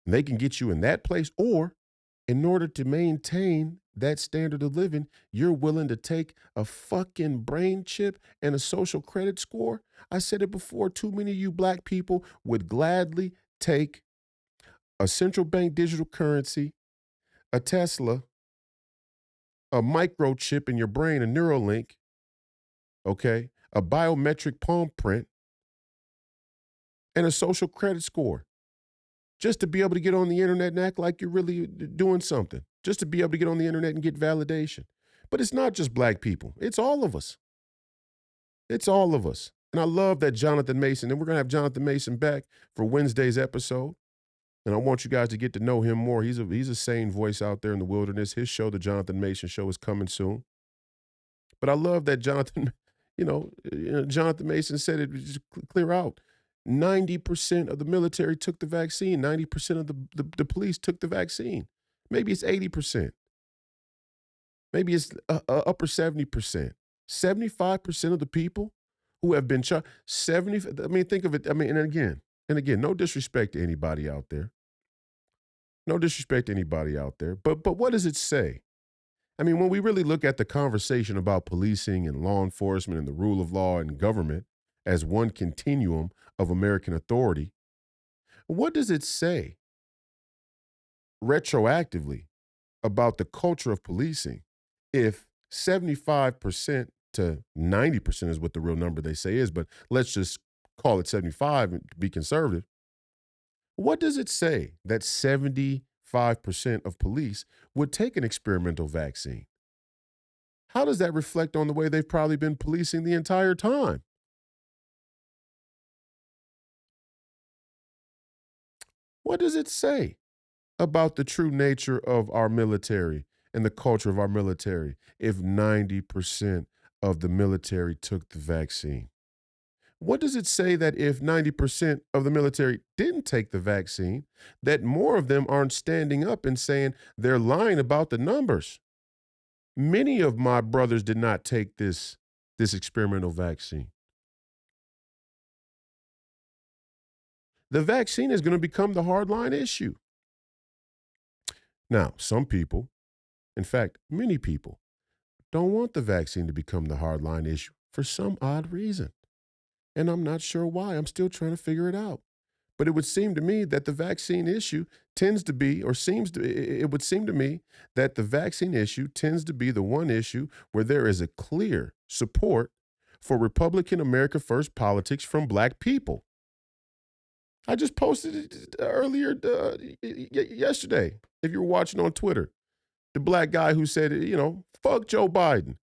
And they can get you in that place, or in order to maintain that standard of living, you're willing to take a fucking brain chip and a social credit score. I said it before, too many of you black people would gladly take a central bank digital currency, a Tesla, a microchip in your brain, a Neuralink, okay, a biometric palm print, and a social credit score just to be able to get on the internet and act like you're really doing something, just to be able to get on the internet and get validation. But it's not just black people. It's all of us. It's all of us. And I love that Jonathan Mason, and we're going to have Jonathan Mason back for Wednesday's episode. And I want you guys to get to know him more. He's a sane voice out there in the wilderness. His show, The Jonathan Mason Show, is coming soon. But I love that Jonathan, Jonathan Mason said it just clear out. 90% of the military took the vaccine. 90% of the police took the vaccine. Maybe it's 80%. Maybe it's upper 70%. 75% of the people who have been charged, think of it. And again, no disrespect to anybody out there. No disrespect to anybody out there. But what does it say? When we really look at the conversation about policing and law enforcement and the rule of law and government as one continuum of American authority, what does it say retroactively about the culture of policing if 75% to 90% is what the real number they say is, but let's just call it 75 and be conservative. What does it say that 75% of police would take an experimental vaccine? How does that reflect on the way they've probably been policing the entire time? What does it say about the true nature of our military and the culture of our military if 90% of the military took the vaccine? What does it say that if 90% of the military didn't take the vaccine, that more of them aren't standing up and saying they're lying about the numbers? Many of my brothers did not take this experimental vaccine. The vaccine is going to become the hardline issue. Now, some people, in fact, many people, don't want the vaccine to become the hardline issue for some odd reason. And I'm not sure why. I'm still trying to figure it out. But it would seem to me that the vaccine issue tends to be, or seems to, it would seem to me that the vaccine issue tends to be the one issue where there is a clear support for Republican America First politics from black people. I just posted it earlier yesterday, if you were watching on Twitter. The black guy who said, fuck Joe Biden.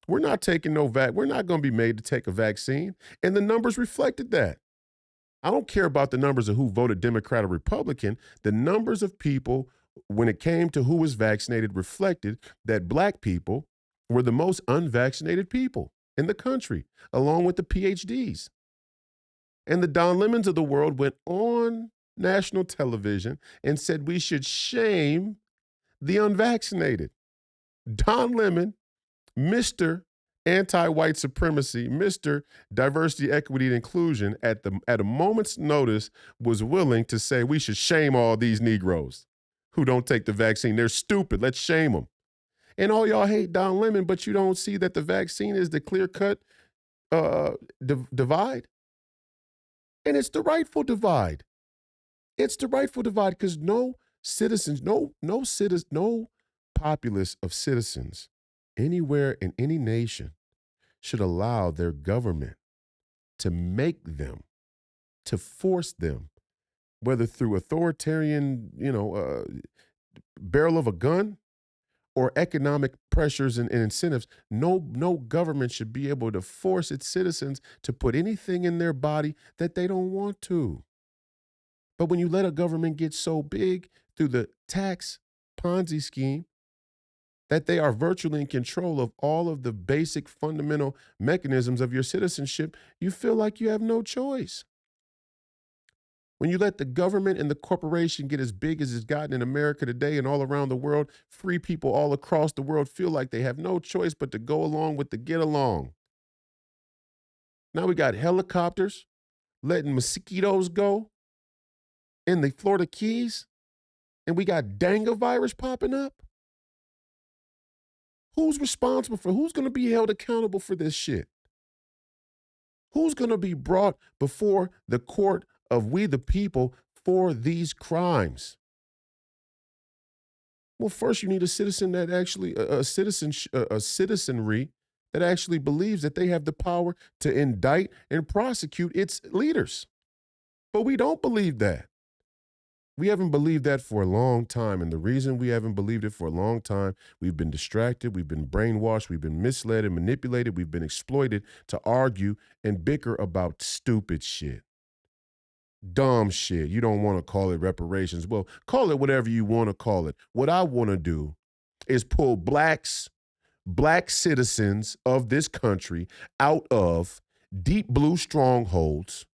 We're not taking no we're not going to be made to take a vaccine. And the numbers reflected that. I don't care about the numbers of who voted Democrat or Republican. The numbers of people, when it came to who was vaccinated, reflected that black people were the most unvaccinated people in the country, along with the PhDs. And the Don Lemons of the world went on national television and said we should shame the unvaccinated. Don Lemon, Mr. Anti-white supremacy, Mr. Diversity, equity, and inclusion, at a moment's notice, was willing to say we should shame all these Negroes who don't take the vaccine. They're stupid. Let's shame them. And all y'all hate Don Lemon, but you don't see that the vaccine is the clear-cut divide. And it's the rightful divide. It's the rightful divide because no citizens, no populace of citizens anywhere in any nation should allow their government to make them, to force them, whether through authoritarian, barrel of a gun or economic pressures and incentives. No government should be able to force its citizens to put anything in their body that they don't want to. But when you let a government get so big through the tax Ponzi scheme that they are virtually in control of all of the basic fundamental mechanisms of your citizenship, you feel like you have no choice. When you let the government and the corporation get as big as it's gotten in America today and all around the world, free people all across the world feel like they have no choice but to go along with the get along. Now we got helicopters letting mosquitoes go in the Florida Keys, and we got dengue virus popping up. Who's responsible who's going to be held accountable for this shit? Who's going to be brought before the court of we the people for these crimes? Well, first you need a citizen that actually, a citizenry that actually believes that they have the power to indict and prosecute its leaders. But we don't believe that. We haven't believed that for a long time. And the reason we haven't believed it for a long time, we've been distracted, we've been brainwashed, we've been misled and manipulated, we've been exploited to argue and bicker about stupid shit. Dumb shit. You don't want to call it reparations. Well, call it whatever you want to call it. What I want to do is pull black citizens of this country out of deep blue strongholds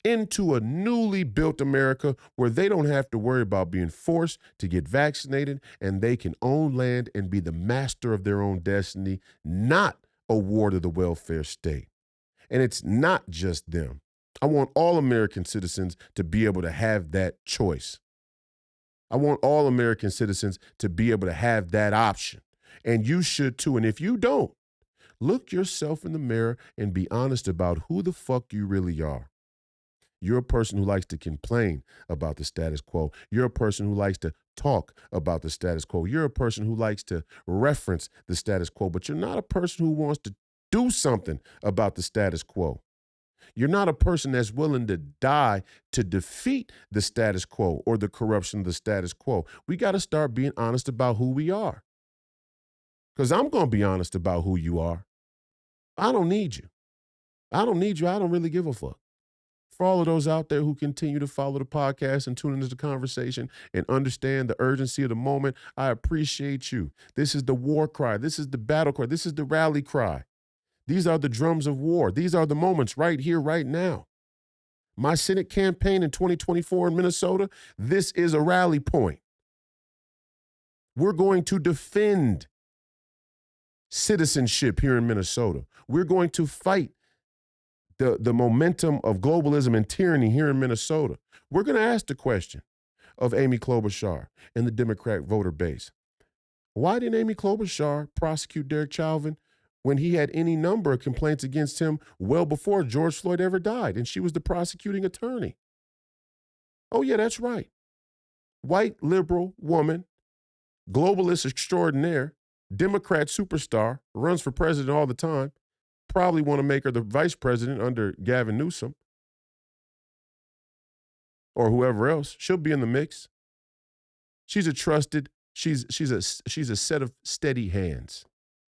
into a newly built America where they don't have to worry about being forced to get vaccinated and they can own land and be the master of their own destiny, not a ward of the welfare state. And it's not just them. I want all American citizens to be able to have that choice. I want all American citizens to be able to have that option. And you should too. And if you don't, look yourself in the mirror and be honest about who the fuck you really are. You're a person who likes to complain about the status quo. You're a person who likes to talk about the status quo. You're a person who likes to reference the status quo, but you're not a person who wants to do something about the status quo. You're not a person that's willing to die to defeat the status quo or the corruption of the status quo. We got to start being honest about who we are. Because I'm going to be honest about who you are. I don't need you. I don't need you. I don't really give a fuck. For all of those out there who continue to follow the podcast and tune into the conversation and understand the urgency of the moment, I appreciate you. This is the war cry. This is the battle cry. This is the rally cry. These are the drums of war. These are the moments right here, right now. My Senate campaign in 2024 in Minnesota, this is a rally point. We're going to defend citizenship here in Minnesota. We're going to fight the momentum of globalism and tyranny here in Minnesota. We're going to ask the question of Amy Klobuchar and the Democrat voter base. Why didn't Amy Klobuchar prosecute Derek Chauvin when he had any number of complaints against him well before George Floyd ever died, and she was the prosecuting attorney? Oh, yeah, that's right. White, liberal woman, globalist extraordinaire, Democrat superstar, runs for president all the time, probably want to make her the vice president under Gavin Newsom or whoever else. She'll be in the mix. She's a trusted, she's a set of steady hands,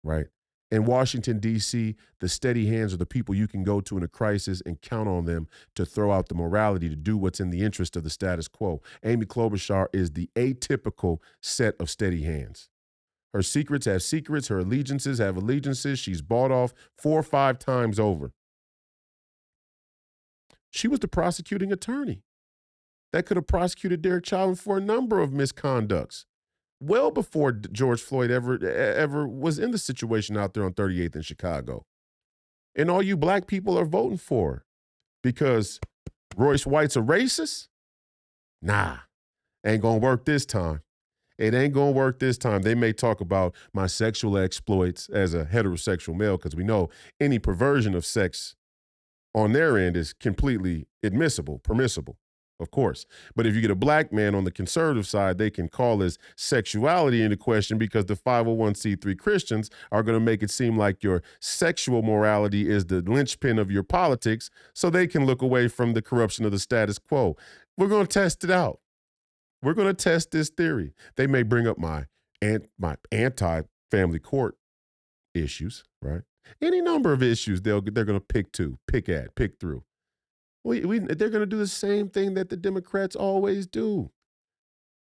right? In Washington, D.C., the steady hands are the people you can go to in a crisis and count on them to throw out the morality to do what's in the interest of the status quo. Amy Klobuchar is the atypical set of steady hands. Her secrets have secrets. Her allegiances have allegiances. She's bought off 4 or 5 times over. She was the prosecuting attorney that could have prosecuted Derek Chauvin for a number of misconducts well before George Floyd ever was in the situation out there on 38th in Chicago. And all you black people are voting for her because Royce White's a racist? Nah, ain't gonna work this time. It ain't going to work this time. They may talk about my sexual exploits as a heterosexual male because we know any perversion of sex on their end is completely admissible, permissible, of course. But if you get a black man on the conservative side, they can call his sexuality into question because the 501c3 Christians are going to make it seem like your sexual morality is the linchpin of your politics so they can look away from the corruption of the status quo. We're going to test it out. We're going to test this theory. They may bring up my anti-family court issues, right? Any number of issues they're going to pick through. They're going to do the same thing that the Democrats always do.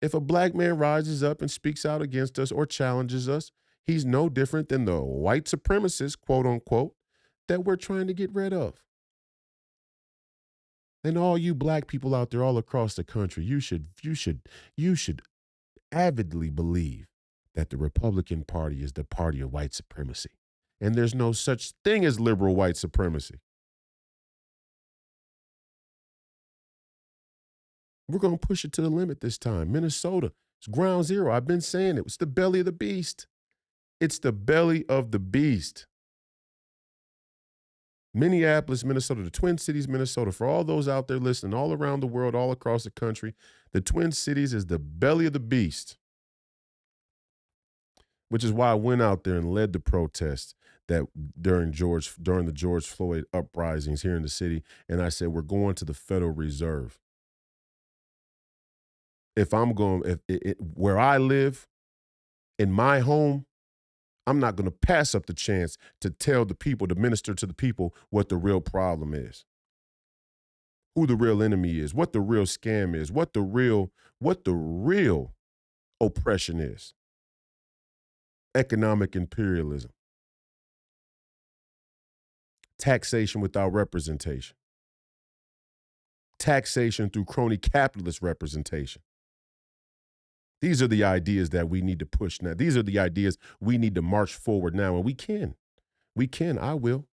If a black man rises up and speaks out against us or challenges us, he's no different than the white supremacist, quote unquote, that we're trying to get rid of. And all you black people out there all across the country, you should avidly believe that the Republican Party is the party of white supremacy. And there's no such thing as liberal white supremacy. We're going to push it to the limit this time. Minnesota, it's ground zero. I've been saying it. It's the belly of the beast. It's the belly of the beast. Minneapolis, Minnesota, the Twin Cities, Minnesota. For all those out there listening all around the world, all across the country, the Twin Cities is the belly of the beast, which is why I went out there and led the protests that during the George Floyd uprisings here in the city. And I said, we're going to the Federal Reserve. Where I live, in my home, I'm not going to pass up the chance to tell the people, to minister to the people what the real problem is, who the real enemy is, what the real scam is, what the real oppression is. Economic imperialism, taxation without representation, taxation through crony capitalist representation. These are the ideas that we need to push now. These are the ideas we need to march forward now. And we can. I will.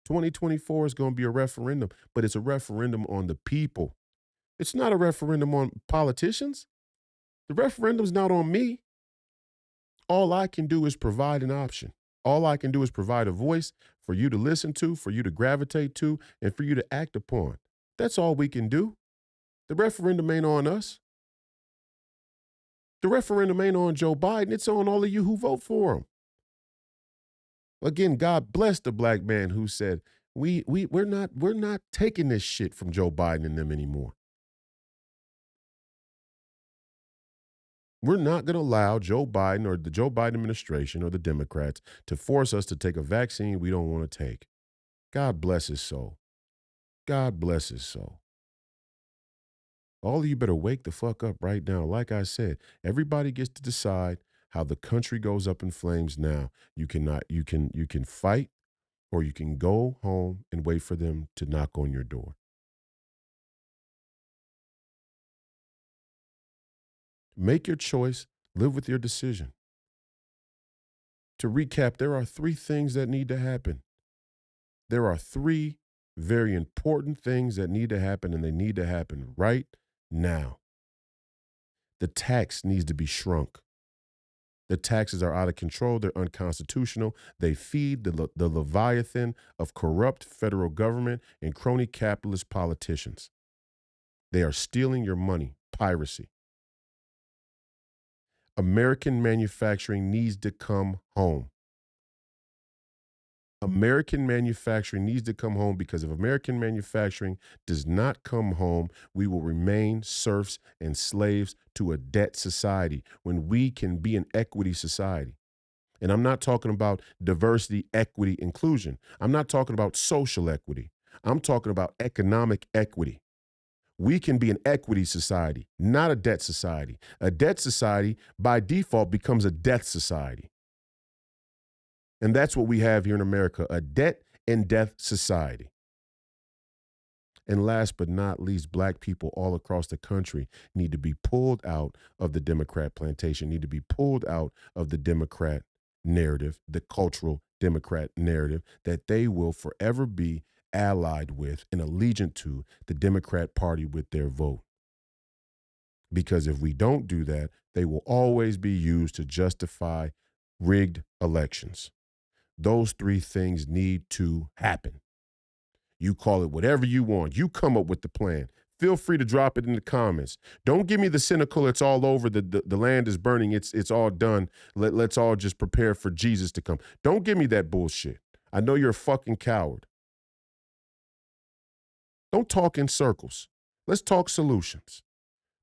2024 is going to be a referendum, but it's a referendum on the people. It's not a referendum on politicians. The referendum's not on me. All I can do is provide an option. All I can do is provide a voice for you to listen to, for you to gravitate to, and for you to act upon. That's all we can do. The referendum ain't on us. The referendum ain't on Joe Biden. It's on all of you who vote for him. Again, God bless the black man who said, we're not taking this shit from Joe Biden and them anymore. We're not going to allow Joe Biden or the Joe Biden administration or the Democrats to force us to take a vaccine we don't want to take. God bless his soul. God bless his soul. All of you better wake the fuck up right now. Like I said, everybody gets to decide how the country goes up in flames now. You can fight or you can go home and wait for them to knock on your door. Make your choice, live with your decision. To recap, there are three things that need to happen. There are three very important things that need to happen, and they need to happen right now. The tax needs to be shrunk. The taxes are out of control. They're unconstitutional. They feed the leviathan of corrupt federal government and crony capitalist politicians. They are stealing your money, piracy. American manufacturing needs to come home. American manufacturing needs to come home because if American manufacturing does not come home, we will remain serfs and slaves to a debt society when we can be an equity society. And I'm not talking about diversity, equity, inclusion. I'm not talking about social equity. I'm talking about economic equity. We can be an equity society, not a debt society. A debt society, by default, becomes a death society. And that's what we have here in America, a debt and death society. And last but not least, black people all across the country need to be pulled out of the Democrat plantation, need to be pulled out of the Democrat narrative, the cultural Democrat narrative, that they will forever be allied with and allegiant to the Democrat Party with their vote. Because if we don't do that, they will always be used to justify rigged elections. Those three things need to happen. You call it whatever you want. You come up with the plan. Feel free to drop it in the comments. Don't give me the cynical, it's all over, the land is burning, it's all done. Let's all just prepare for Jesus to come. Don't give me that bullshit. I know you're a fucking coward. Don't talk in circles. Let's talk solutions.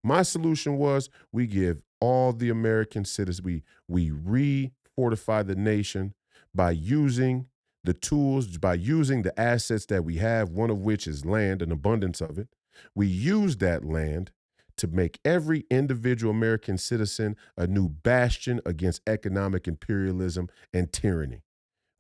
My solution was we give all the American citizens, we re-fortify the nation by using the tools, by using the assets that we have, one of which is land, an abundance of it. We use that land to make every individual American citizen a new bastion against economic imperialism and tyranny.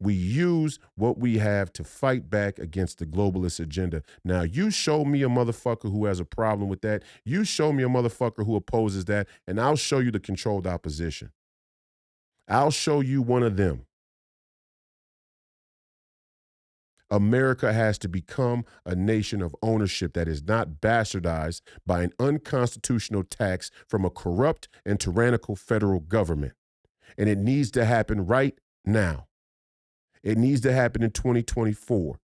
We use what we have to fight back against the globalist agenda. Now, you show me a motherfucker who has a problem with that. You show me a motherfucker who opposes that, and I'll show you the controlled opposition. I'll show you one of them. America has to become a nation of ownership that is not bastardized by an unconstitutional tax from a corrupt and tyrannical federal government. And it needs to happen right now. It needs to happen in 2024.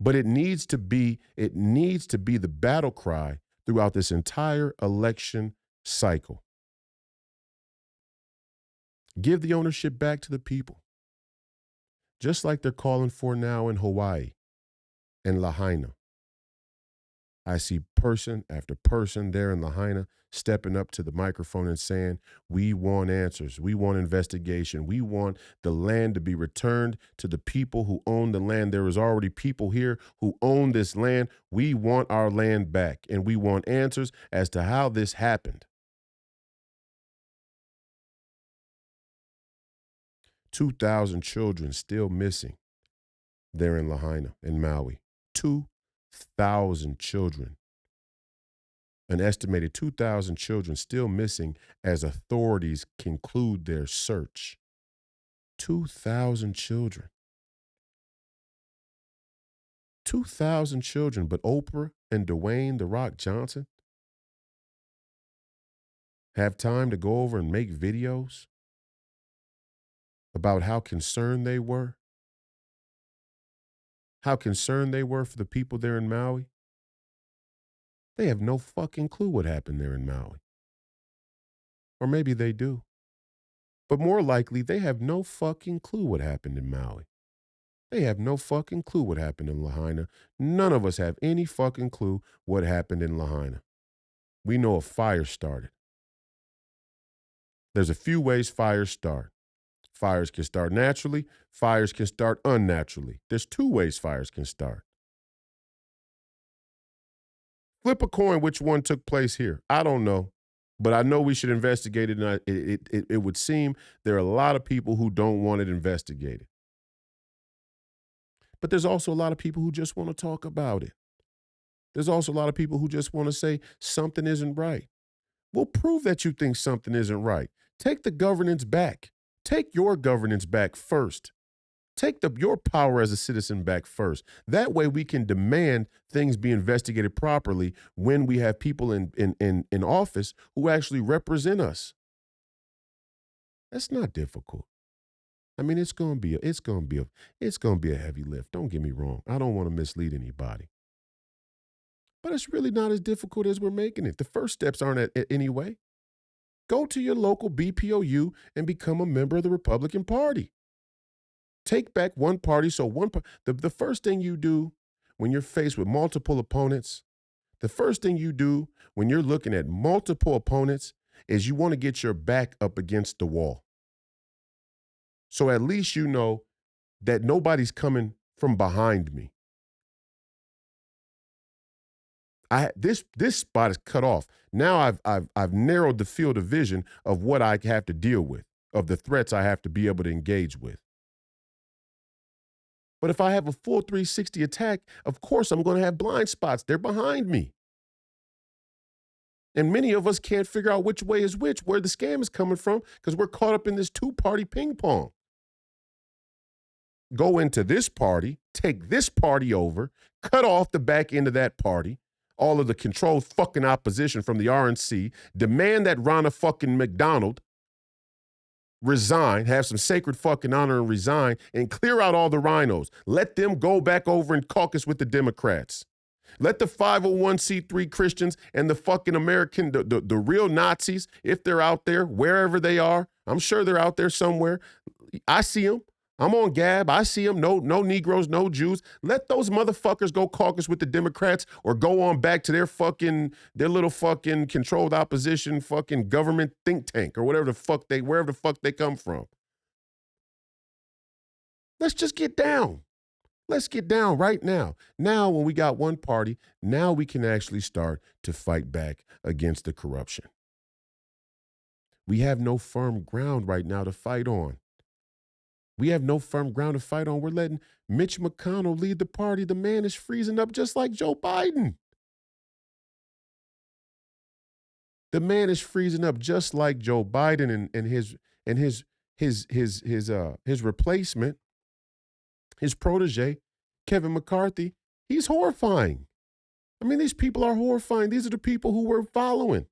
But it needs to be the battle cry throughout this entire election cycle. Give the ownership back to the people. Just like they're calling for now in Hawaii and Lahaina. I see person after person there in Lahaina stepping up to the microphone and saying, we want answers. We want investigation. We want the land to be returned to the people who own the land. There is already people here who own this land. We want our land back, and we want answers as to how this happened. 2,000 children still missing there in Lahaina, in Maui. 2,000 children. An estimated 2,000 children still missing as authorities conclude their search. 2,000 children. 2,000 children, but Oprah and Dwayne "The Rock" Johnson have time to go over and make videos about how concerned they were. How concerned they were for the people there in Maui. They have no fucking clue what happened there in Maui. Or maybe they do. But more likely, they have no fucking clue what happened in Maui. They have no fucking clue what happened in Lahaina. None of us have any fucking clue what happened in Lahaina. We know a fire started. There's a few ways fires start. Fires can start naturally. Fires can start unnaturally. There's two ways fires can start. Flip a coin which one took place here. I don't know. But I know we should investigate it, and it would seem there are a lot of people who don't want it investigated. But there's also a lot of people who just want to talk about it. There's also a lot of people who just want to say something isn't right. Well, prove that you think something isn't right. Take the governance back. Take your governance back first. Take your power as a citizen back first. That way we can demand things be investigated properly when we have people in office who actually represent us. That's not difficult. I mean, it's gonna be a heavy lift. Don't get me wrong. I don't want to mislead anybody. But it's really not as difficult as we're making it. The first steps aren't at anyway. Go to your local BPOU and become a member of the Republican Party. Take back one party. So the first thing you do when you're faced with multiple opponents, the first thing you do when you're looking at multiple opponents is you want to get your back up against the wall. So at least you know that nobody's coming from behind me. This spot is cut off. Now I've narrowed the field of vision of what I have to deal with, of the threats I have to be able to engage with. But if I have a full 360 attack, of course I'm going to have blind spots. They're behind me. And many of us can't figure out which way is which, where the scam is coming from, because we're caught up in this two-party ping pong. Go into this party, take this party over, cut off the back end of that party, all of the controlled fucking opposition from the RNC, demand that Ronna fucking McDonald resign, have some sacred fucking honor and resign, and clear out all the rhinos. Let them go back over and caucus with the Democrats. Let the 501c3 Christians and the fucking American, the real Nazis, if they're out there, wherever they are, I'm sure they're out there somewhere. I see them. I'm on Gab. I see them. No Negroes, no Jews. Let those motherfuckers go caucus with the Democrats or go on back to their little fucking controlled opposition fucking government think tank or wherever the fuck they come from. Let's just get down. Let's get down right now. Now, when we got one party, now we can actually start to fight back against the corruption. We have no firm ground right now to fight on. We're letting Mitch McConnell lead the party. The man is freezing up just like Joe Biden. The man is freezing up just like Joe Biden and his replacement, his protege, Kevin McCarthy. He's horrifying. I mean, these people are horrifying. These are the people who we're following.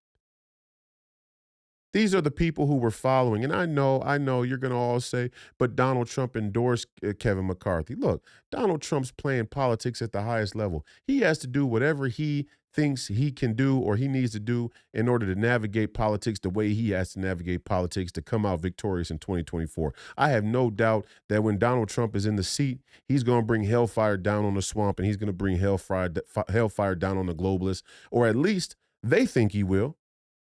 These are the people who we're following. And I know you're going to all say, but Donald Trump endorsed Kevin McCarthy. Look, Donald Trump's playing politics at the highest level. He has to do whatever he thinks he can do or he needs to do in order to navigate politics the way he has to navigate politics to come out victorious in 2024. I have no doubt that when Donald Trump is in the seat, he's going to bring hellfire down on the swamp and he's going to bring hellfire down on the globalists, or at least they think he will.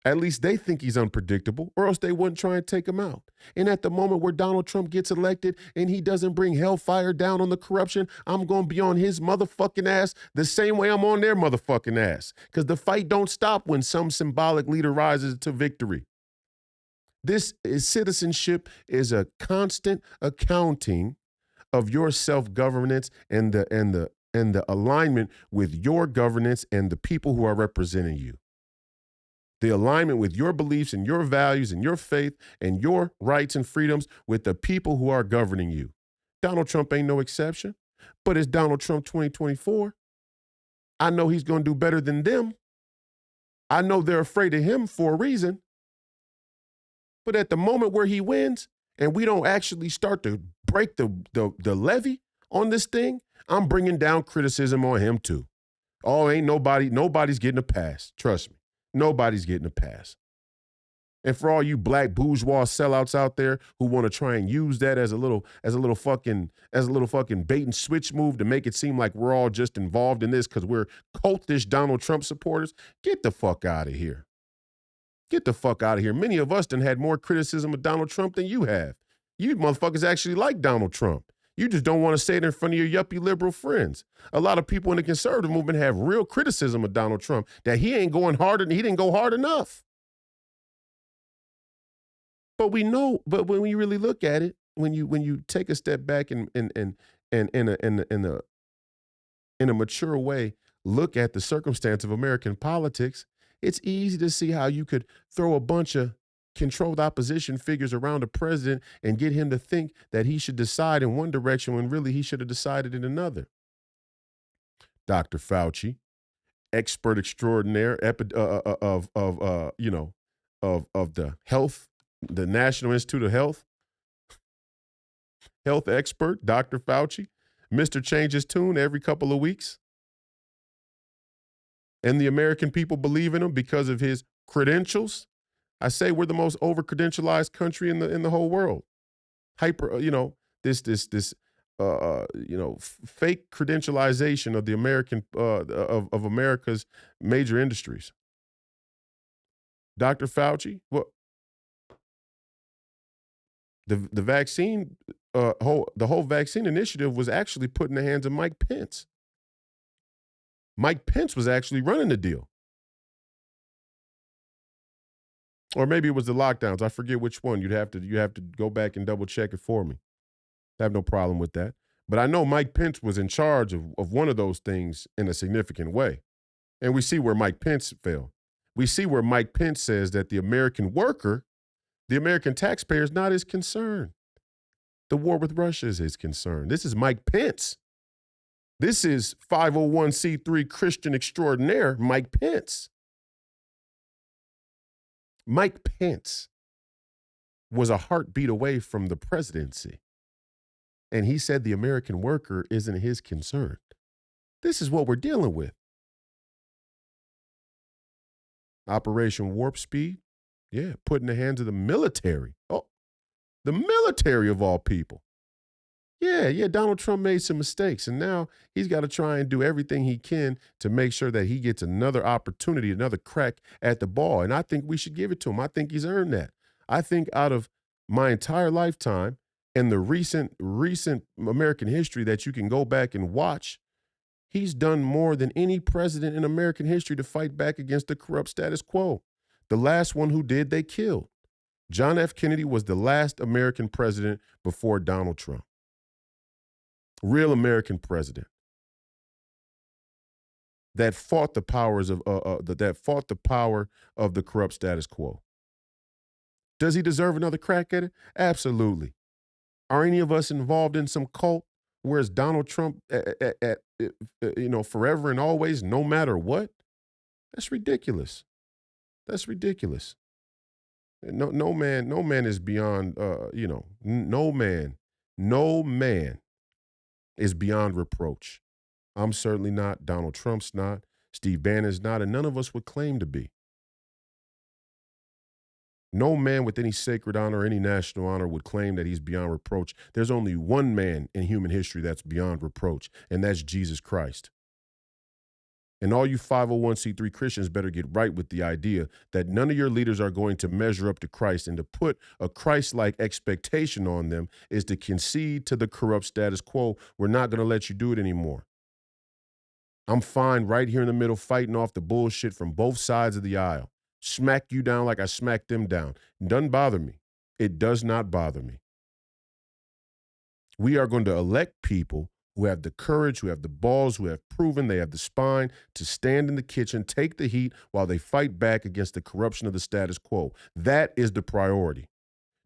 At least they think he's unpredictable, or else they wouldn't try and take him out. And at the moment where Donald Trump gets elected and he doesn't bring hellfire down on the corruption, I'm going to be on his motherfucking ass the same way I'm on their motherfucking ass. Because the fight don't stop when some symbolic leader rises to victory. Citizenship is a constant accounting of your self-governance and the alignment with your governance and the people who are representing you. The alignment with your beliefs and your values and your faith and your rights and freedoms with the people who are governing you. Donald Trump ain't no exception, but it's Donald Trump 2024. I know he's going to do better than them. I know they're afraid of him for a reason. But at the moment where he wins and we don't actually start to break the levee on this thing, I'm bringing down criticism on him too. Oh, nobody's getting a pass. Trust me. Nobody's getting a pass. And for all you black bourgeois sellouts out there who want to try and use that as a little fucking bait and switch move to make it seem like we're all just involved in this because we're cultish Donald Trump supporters, get the fuck out of here. Get the fuck out of here. Many of us done had more criticism of Donald Trump than you have. You motherfuckers actually like Donald Trump. You just don't want to say it in front of your yuppie liberal friends. A lot of people in the conservative movement have real criticism of Donald Trump, that he ain't going harder, he didn't go hard enough. But we know, but when you really look at it, when you take a step back and in a mature way, look at the circumstance of American politics, it's easy to see how you could throw a bunch of controlled opposition figures around a president and get him to think that he should decide in one direction when really he should have decided in another. Dr. Fauci, expert extraordinaire of the health, the National Institute of Health expert, Dr. Fauci, Mr. Changes Tune every couple of weeks. And the American people believe in him because of his credentials. I say we're the most over-credentialized country in the whole world. Fake credentialization of the American of America's major industries. Dr. Fauci, well, the vaccine, the whole vaccine initiative was actually put in the hands of Mike Pence. Mike Pence was actually running the deal. Or maybe it was the lockdowns. I forget which one. You have to go back and double check it for me. I have no problem with that. But I know Mike Pence was in charge of one of those things in a significant way. And we see where Mike Pence fell. We see where Mike Pence says that the American worker, the American taxpayer is not his concern. The war with Russia is his concern. This is Mike Pence. This is 501c3 Christian extraordinaire Mike Pence. Mike Pence was a heartbeat away from the presidency. And he said the American worker isn't his concern. This is what we're dealing with. Operation Warp Speed, yeah, put in the hands of the military. Oh, the military of all people. Yeah, Donald Trump made some mistakes, and now he's got to try and do everything he can to make sure that he gets another opportunity, another crack at the ball. And I think we should give it to him. I think he's earned that. I think out of my entire lifetime and the recent American history that you can go back and watch, he's done more than any president in American history to fight back against the corrupt status quo. The last one who did, they killed. John F. Kennedy was the last American president before Donald Trump. Real American president that fought the powers of the power of the corrupt status quo. Does he deserve another crack at it? Absolutely. Are any of us involved in some cult? Whereas Donald Trump, forever and always, no matter what? That's ridiculous. That's ridiculous. No man is beyond. No man is beyond reproach. I'm certainly not. Donald Trump's not. Steve Bannon's not, and none of us would claim to be. No man with any sacred honor or any national honor would claim that he's beyond reproach. There's only one man in human history that's beyond reproach, and that's Jesus Christ. And all you 501c3 Christians better get right with the idea that none of your leaders are going to measure up to Christ, and to put a Christ-like expectation on them is to concede to the corrupt status quo. We're not going to let you do it anymore. I'm fine right here in the middle fighting off the bullshit from both sides of the aisle. Smack you down like I smacked them down. It doesn't bother me. It does not bother me. We are going to elect people who have the courage, who have the balls, who have proven they have the spine to stand in the kitchen, take the heat while they fight back against the corruption of the status quo. That is the priority.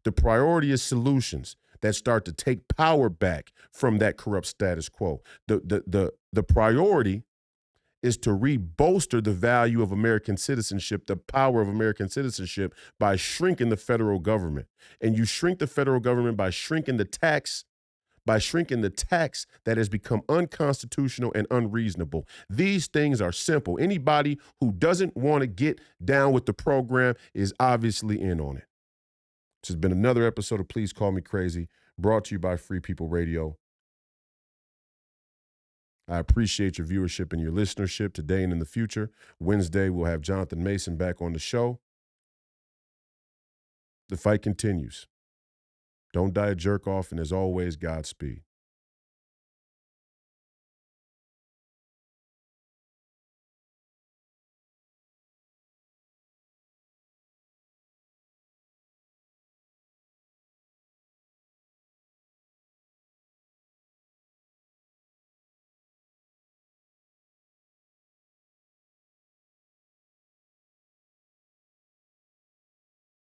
The priority is solutions that start to take power back from that corrupt status quo. The priority is to re-bolster the value of American citizenship, the power of American citizenship, by shrinking the federal government. And you shrink the federal government by shrinking the tax by shrinking the tax that has become unconstitutional and unreasonable. These things are simple. Anybody who doesn't want to get down with the program is obviously in on it. This has been another episode of Please Call Me Crazy, brought to you by Free People Radio. I appreciate your viewership and your listenership today and in the future. Wednesday, we'll have Jonathan Mason back on the show. The fight continues. Don't die a jerk off, and as always, Godspeed.